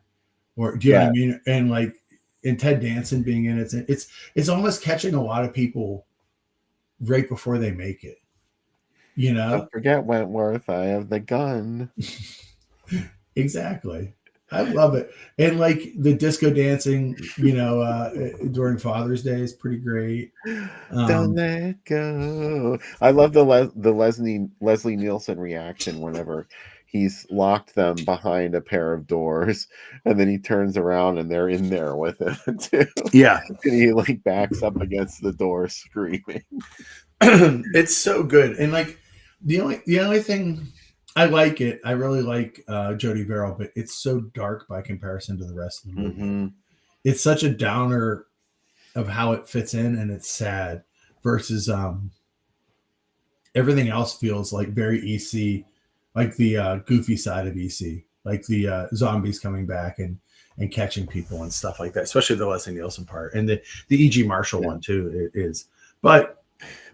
Or do you know what I mean? And like, and Ted Danson being in it, it's almost catching a lot of people right before they make it. Don't forget Wentworth. I have the gun. Exactly. I love it. And like the disco dancing, during Father's Day is pretty great. Don't let go. I love the Leslie Nielsen reaction whenever he's locked them behind a pair of doors, and then he turns around and they're in there with him too. Yeah. And he like backs up against the door screaming. It's so good. And like the only thing I like it, I really like Jodie Verrill, but it's so dark by comparison to the rest of the movie. Mm-hmm. It's such a downer of how it fits in, and it's sad versus everything else feels like very EC, like the goofy side of EC, like the zombies coming back and catching people and stuff like that, especially the Leslie Nielsen part, and the E.G. Marshall one too. It is, but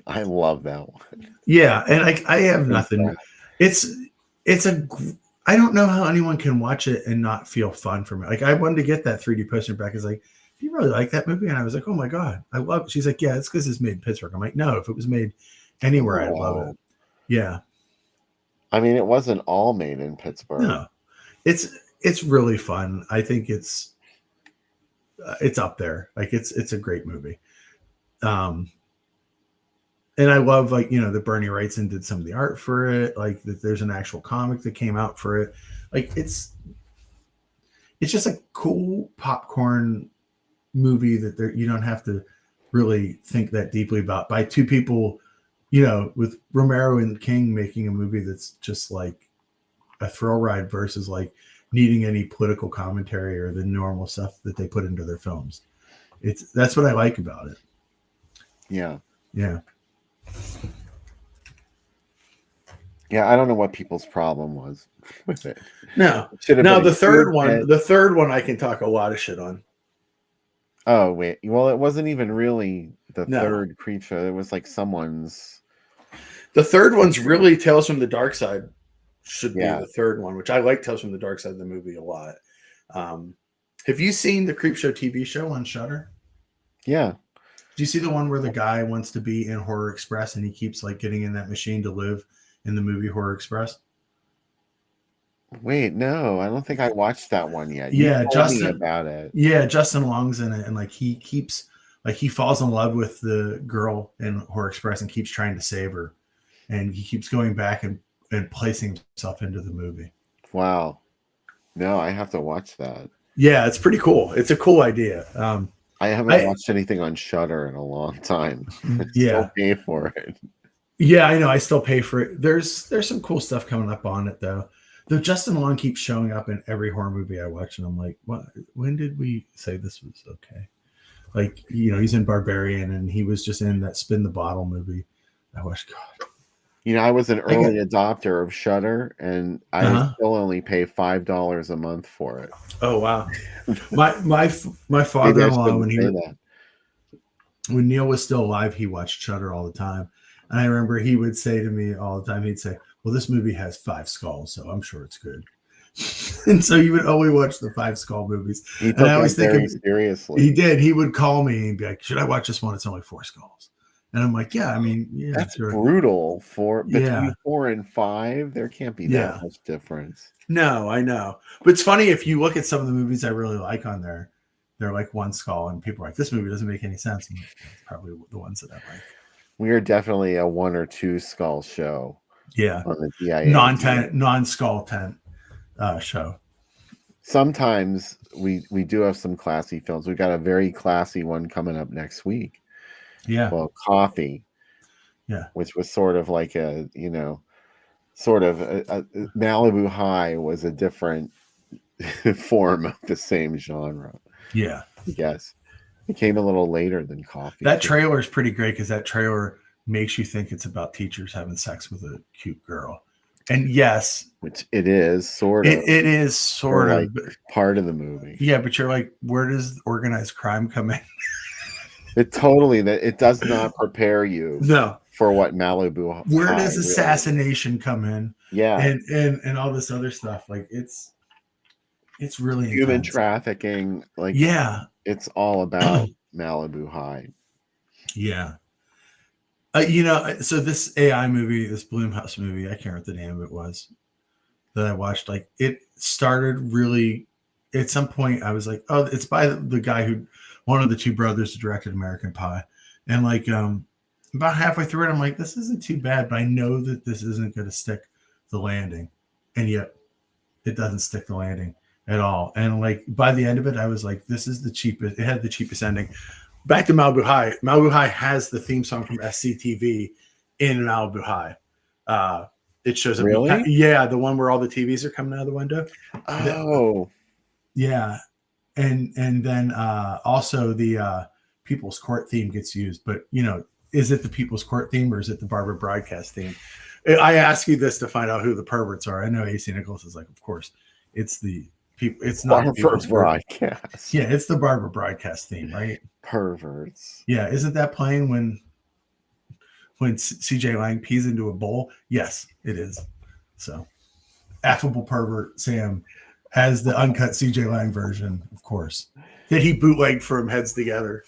I love that one. Yeah, and I have nothing. I don't know how anyone can watch it and not feel fun from it. Like, I wanted to get that 3D poster back. It's like, do you really like that movie? And I was like, oh my God, I love it. She's like, yeah, it's because it's made in Pittsburgh. I'm like, no, if it was made anywhere, I'd love it. Yeah. I mean, it wasn't all made in Pittsburgh. No, it's really fun. I think it's up there. Like it's a great movie. And I love, like, that Bernie Wrightson did some of the art for it. Like, that there's an actual comic that came out for it. Like, it's just a cool popcorn movie that you don't have to really think that deeply about, by two people, with Romero and King making a movie that's just like a thrill ride versus like needing any political commentary or the normal stuff that they put into their films. That's what I like about it. Yeah. Yeah. Yeah, I don't know what people's problem was with it. No, the third one I can talk a lot of shit on. Oh wait, well, it wasn't even really the third Creepshow. It was like someone's. The third one's really Tales from the Dark Side. Should be the third one, which I like Tales from the Dark Side of the movie a lot. Have you seen the Creepshow TV show on Shudder? Yeah. Do you see the one where the guy wants to be in Horror Express and he keeps like getting in that machine to live in the movie Horror Express? Wait, no, I don't think I watched that one yet. You Yeah, told me Justin. about it. Yeah, Justin Long's in it, and like he falls in love with the girl in Horror Express and keeps trying to save her, and he keeps going back and placing himself into the movie. Wow. No, I have to watch that. Yeah, it's pretty cool. It's a cool idea. I haven't watched anything on Shudder in a long time. I still pay for it. Yeah, I know. I still pay for it. There's some cool stuff coming up on it though. Though Justin Long keeps showing up in every horror movie I watch, and I'm like, what? When did we say this was okay? Like, he's in Barbarian, and he was just in that Spin the Bottle movie. I watched. God. I was an early adopter of Shudder, and I still only pay $5 a month for it. Oh wow! My father-in-law, when Neil was still alive, he watched Shudder all the time, and I remember he would say to me all the time, he'd say, "Well, this movie has 5 skulls, so I'm sure it's good." And so he would only watch the 5 skull movies. He took it very seriously. He did. He would call me and be like, "Should I watch this one? It's only 4 skulls." And I'm like, "Yeah, I mean, yeah, that's brutal. Between 4 and 5, there can't be that much difference." No, I know. But it's funny, if you look at some of the movies I really like on there, they're like 1 skull, and people are like, "This movie doesn't make any sense." And it's probably the ones that I like. We are definitely a 1 or 2 skull show. Yeah, on the DIA non-skull tent show. Sometimes we do have some classy films. We got a very classy one coming up next week. Yeah. Well, Coffee. Yeah. Which was sort of like a Malibu High was a different form of the same genre. Yeah. I guess. It came a little later than Coffee. That trailer is pretty great because that trailer makes you think it's about teachers having sex with a cute girl. And yes, which it is sort of. It is sort of part of the movie. Yeah, but you're like, where does organized crime come in? It does not prepare you. No. For what Malibu. Where does assassination come in? Yeah. And all this other stuff. Like it's really human intense. Trafficking. Like it's all about Malibu High. Yeah. So this AI movie, this Blumhouse movie, I can't remember what the name of it was that I watched. Like it started really, at some point I was like, oh, it's by the guy one of the 2 brothers who directed American Pie. And like about halfway through it, I'm like, this isn't too bad, but I know that this isn't going to stick the landing. And yet it doesn't stick the landing at all. And like by the end of it, I was like, this is the cheapest. It had the cheapest ending. Back to Malibu High. Malibu High has the theme song from SCTV in Malibu High. It shows up. Really? Yeah, the one where all the TVs are coming out of the window. Oh. Yeah. And then also the People's Court theme gets used. But, is it the People's Court theme or is it the Barbara Broadcast theme? I ask you this to find out who the perverts are. I know AC Nicholas is like, of course, it's the people. It's not Barbara Broadcast. Yeah, it's the Barbara Broadcast theme, right? Perverts. Yeah, isn't that playing when CJ Lang pees into a bowl? Yes, it is. So, affable pervert Sam has the uncut CJ Lang version, of course, that he bootlegged from Heads Together.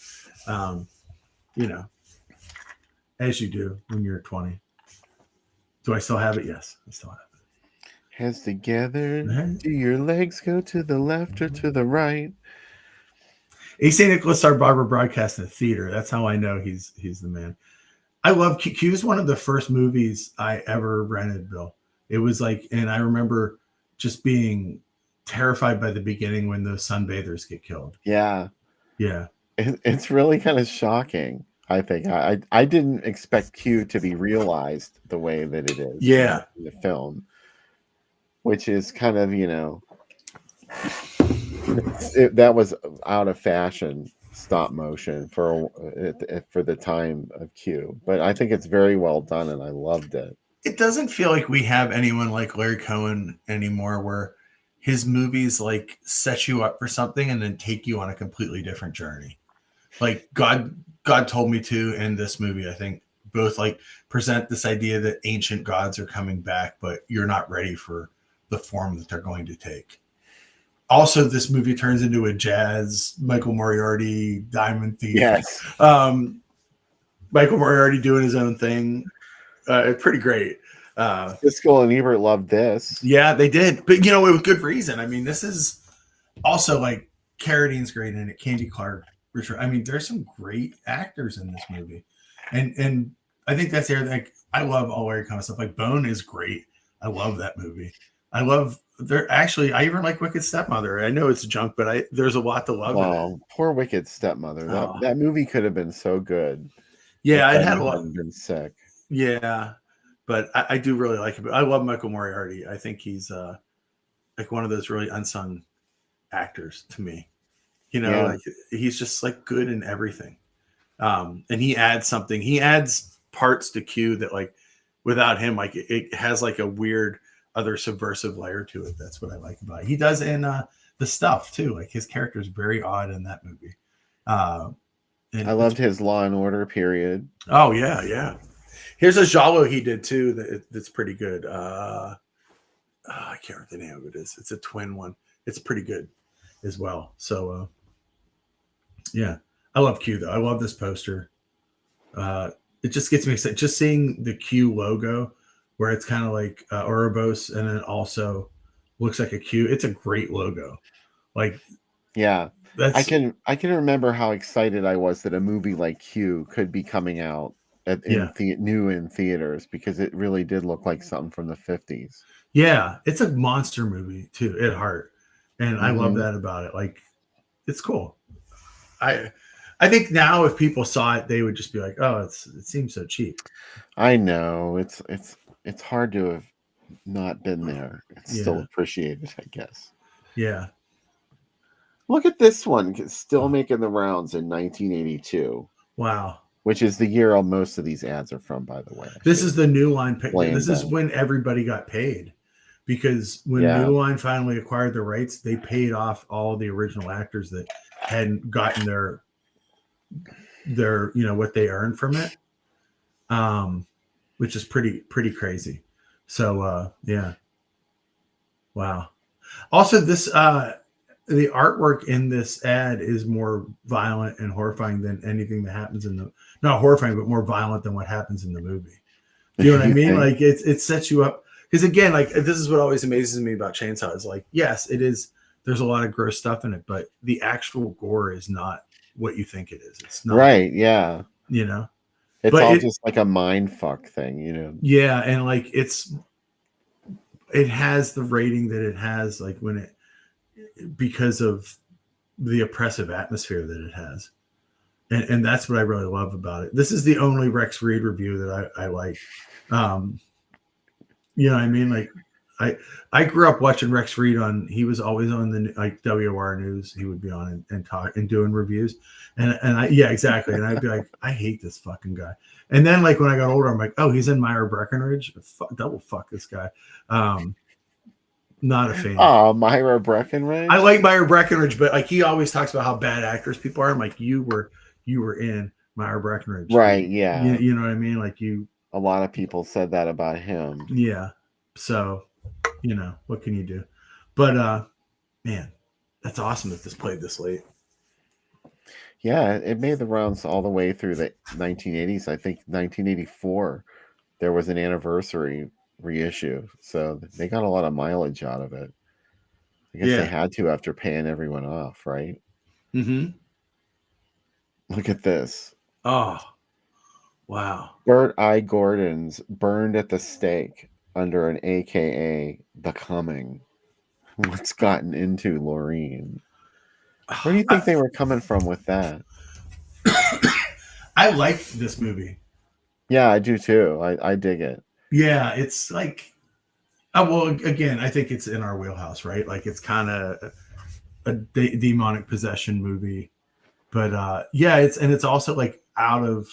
As you do when you're 20. Do I still have it? Yes, I still have it. Heads together. Do your legs go to the left or to the right? AC Nicholas started Barbara Broadcast in the theater. That's how I know he's the man. I love Q was one of the first movies I ever rented, Bill. It was like, and I remember just being terrified by the beginning when those sunbathers get killed. Yeah. Yeah. It's really kind of shocking. I think I didn't expect Q to be realized the way that it is. Yeah. In the film, which is kind of, that was out of fashion stop motion for the time of Q, but I think it's very well done and I loved it. It doesn't feel like we have anyone like Larry Cohen anymore, where his movies like set you up for something and then take you on a completely different journey. Like God Told Me To and this movie, I think both like present this idea that ancient gods are coming back, but you're not ready for the form that they're going to take. Also, this movie turns into a jazz Michael Moriarty Diamond Thief. Yes. Michael Moriarty doing his own thing. It's pretty great. Siskel and Ebert loved this. Yeah, they did, but you know, with good reason. I mean, this is also like Carradine's great in it. Candy Clark, Richard. I mean, there's some great actors in this movie, and I think that's there. Like, I love all Larry kind of stuff. Like Bone is great. I love that movie. I love there. Actually, I even like Wicked Stepmother. I know it's junk, but there's a lot to love. Wow, poor Wicked Stepmother. That movie could have been so good. Yeah, it had a lot. Been sick. Yeah, but I do really like it. But I love Michael Moriarty. I think he's like one of those really unsung actors to me. You know, like he's just like good in everything. And he adds something. He adds parts to Q that like without him, like it has like a weird other subversive layer to it. That's what I like about it. He does in The Stuff too. Like his character is very odd in that movie. And I loved his Law and Order period. Oh yeah. Here's a giallo he did too that's pretty good. I can't remember the name of it is. It's a twin one. It's pretty good as well. So yeah, I love Q though. I love this poster. It just gets me excited. Just seeing the Q logo where it's kind of like Ouroboros and then also looks like a Q. It's a great logo. Like, yeah, I can remember how excited I was that a movie like Q could be coming out new in theaters, because it really did look like something from the 50s. Yeah, it's a monster movie too at heart, and I love that about it. Like, it's cool. I think now if people saw it, they would just be like, "Oh, it seems so cheap." I know it's hard to have not been there. It's still appreciated, I guess. Yeah. Look at this one. It's still making the rounds in 1982. Wow. Which is the year most of these ads are from, by the way. This is the New Line. This is when everybody got paid, because when New Line finally acquired the rights, they paid off all the original actors that hadn't gotten their what they earned from it, which is pretty crazy. So yeah, wow. Also, this the artwork in this ad is more violent and horrifying than anything that happens not horrifying, but more violent than what happens in the movie. You know what I mean? Like it sets you up, because again, like this is what always amazes me about Chainsaw is like, yes, it is. There's a lot of gross stuff in it, but the actual gore is not what you think it is. It's not right. Yeah. You know, it's all just like a mind fuck thing, you know? Yeah. And like, it has the rating that it has, like because of the oppressive atmosphere that it has. And that's what I really love about it. This is the only Rex Reed review that I like. You know what I mean? Like, I grew up watching Rex Reed he was always on the like WR News. He would be on and talk and doing reviews. Yeah, exactly. And I'd be like, I hate this fucking guy. And then like when I got older, I'm like, oh, he's in Myra Breckinridge. Double fuck this guy. Not a fan. Oh, Myra Breckinridge. I like Myra Breckinridge, but like he always talks about how bad actors people are. I'm like, you were in Myra Breckinridge. Right, yeah. You know what I mean? Like a lot of people said that about him. Yeah. So, you know, what can you do? But man, that's awesome that this played this late. Yeah, it made the rounds all the way through the 1980s. I think 1984 there was an anniversary reissue, so they got a lot of mileage out of it. I guess they had to after paying everyone off, right? Mm-hmm. Look at this. Oh, wow. Bert I. Gordon's burned at the stake under an AKA Becoming. What's gotten into Laureen? Where do you think they were coming from with that? I like this movie. Yeah, I do too. I dig it. Yeah, it's like, well, again, I think it's in our wheelhouse, right? Like it's kind of a demonic possession movie, but yeah, it's also like out of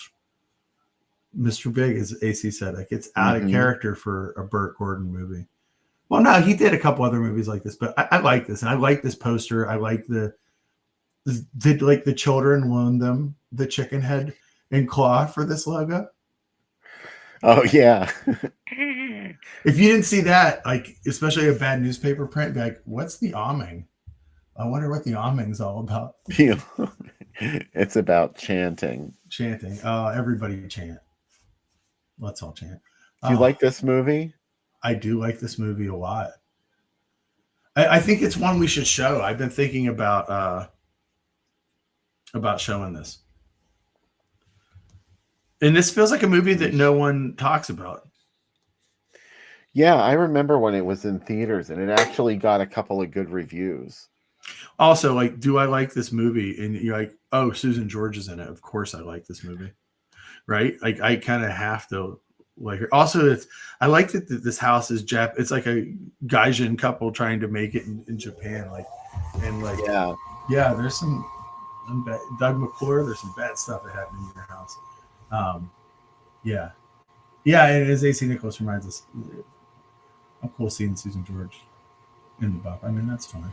Mr. Big, as AC said, like it's out of character for a Burt Gordon movie. Well, no, he did a couple other movies like this, but I like this, and I like this poster. I like did like the children loan them the chicken head and claw for this logo? Oh yeah. If you didn't see that, like especially a bad newspaper print, be like, what's the auming? I wonder what the auming's all about. It's about chanting. Chanting. Everybody chant. Let's all chant. Do you like this movie? I do like this movie a lot. I think it's one we should show. I've been thinking about showing this. And this feels like a movie that no one talks about. Yeah, I remember when it was in theaters, and it actually got a couple of good reviews. Also, like, do I like this movie? And you're like, oh, Susan George is in it. Of course I like this movie. Right? Like, I kind of have to like her. Also, I like that this house is it's like a Gaijin couple trying to make it in Japan. Like, and like, yeah, there's some Doug McClure, there's some bad stuff that happened in your house. Yeah, and as AC Nicholas reminds us, I'm cool seeing Susan George in the buff. I mean, that's fine.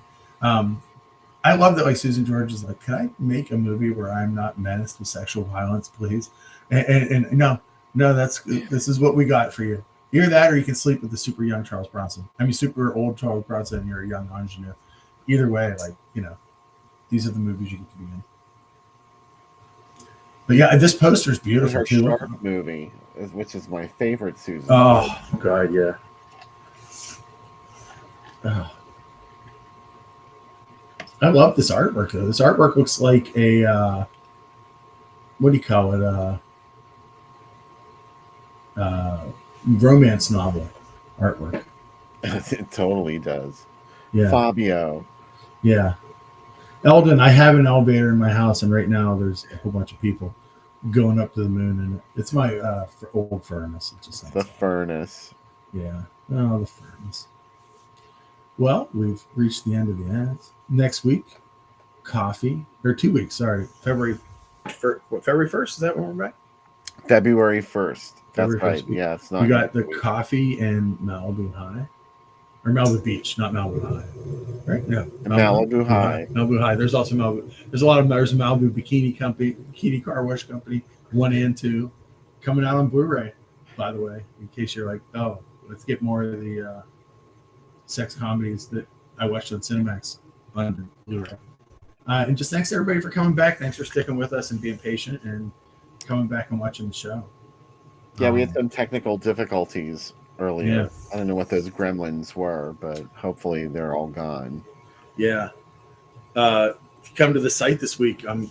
I love that, like, Susan George is like, can I make a movie where I'm not menaced with sexual violence, please? And no, this is what we got for you. Either that, or you can sleep with the super young Charles Bronson. I mean, super old Charles Bronson, and you're a young ingenue. Either way, like, these are the movies you get to be in. But yeah, this poster is beautiful Her too. Shark movie, which is my favorite Susan. Oh God, yeah. I love this artwork though. This artwork looks like a what do you call it? Romance novel artwork. It totally does. Yeah. Fabio. Yeah. Eldon, I have an elevator in my house, and right now there's a whole bunch of people going up to the moon, and it's my old furnace. It just the furnace. Yeah. Oh, the furnace. Well, we've reached the end of the ads. Next week, coffee, or 2 weeks, sorry. February 1st? Is that when we're back? February 1st. That's February right. 1st. Yeah, it's not. We got the coffee and Malibu High. Or Malibu Beach, not Malibu High. Right? Yeah. Malibu High. Malibu High. There's also Malibu. There's a Malibu Bikini Company, Bikini Car Wash Company, 1 and 2, coming out on Blu-ray, by the way, in case you're like, oh, let's get more of the sex comedies that I watched on Cinemax on Blu-ray. And just thanks to everybody for coming back. Thanks for sticking with us and being patient and coming back and watching the show. Yeah, we had some technical difficulties earlier. Yeah. I don't know what those gremlins were, but hopefully they're all gone. Yeah. If you come to the site this week, I'm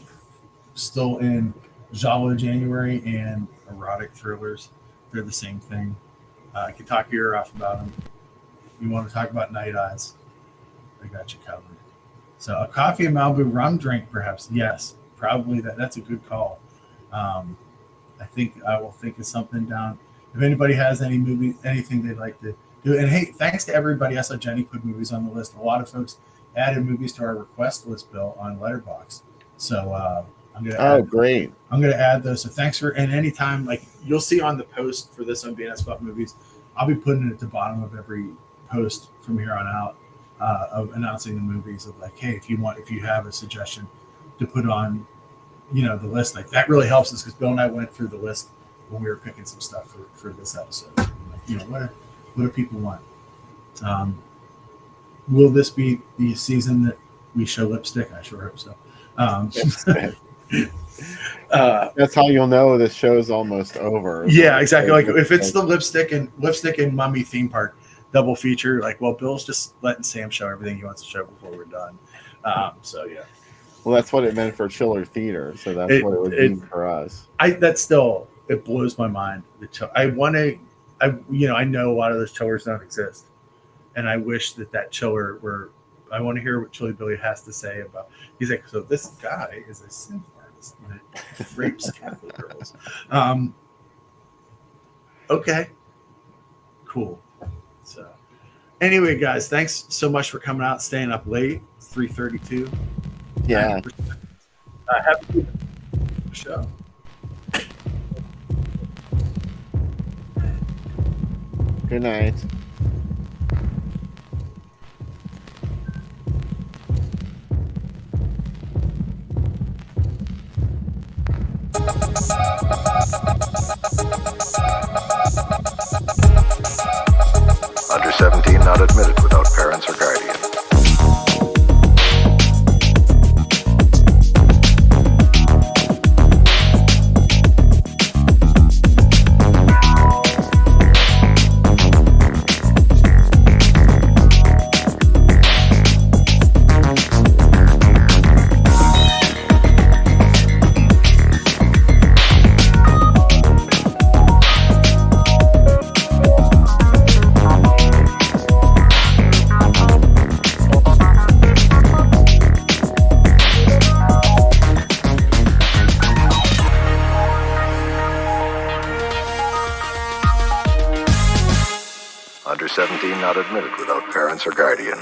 still in Giallo January and erotic thrillers. They're the same thing. I can talk your ear off about them. You want to talk about Night Eyes, I got you covered. So a coffee and Malibu rum drink, perhaps. Yes, probably that's a good call. I think I will think of something down. If anybody has any movie, anything they'd like to do. And hey, thanks to everybody. I saw Jenny put movies on the list. A lot of folks added movies to our request list, Bill, on Letterboxd. So I'm gonna great. I'm gonna add those. So thanks for, and anytime, like, you'll see on the post for this on BNS Spot Movies, I'll be putting it at the bottom of every post from here on out of announcing the movies of, like, hey, if you have a suggestion to put on, the list, like, that really helps us, because Bill and I went through the list when we were picking some stuff for this episode. Like, what do people want? Will this be the season that we show lipstick? I sure hope so. That's how you'll know this show's almost over. Yeah, exactly. Like, if it's the lipstick and Mummy theme park double feature, like, well, Bill's just letting Sam show everything he wants to show before we're done. So yeah. Well, that's what it meant for Chiller Theater, so that's what it would mean for us. It blows my mind. I know a lot of those chillers don't exist, and I wish that chiller were. I want to hear what Chili Billy has to say about. He's like, so this guy is a synth artist that rapes Catholic girls. Okay, cool. So, anyway, guys, thanks so much for coming out, staying up late. 3:32. Yeah. Have a good show. Good night. Under 17 not admitted without parents or guardian. 17 not admitted without parents or guardian.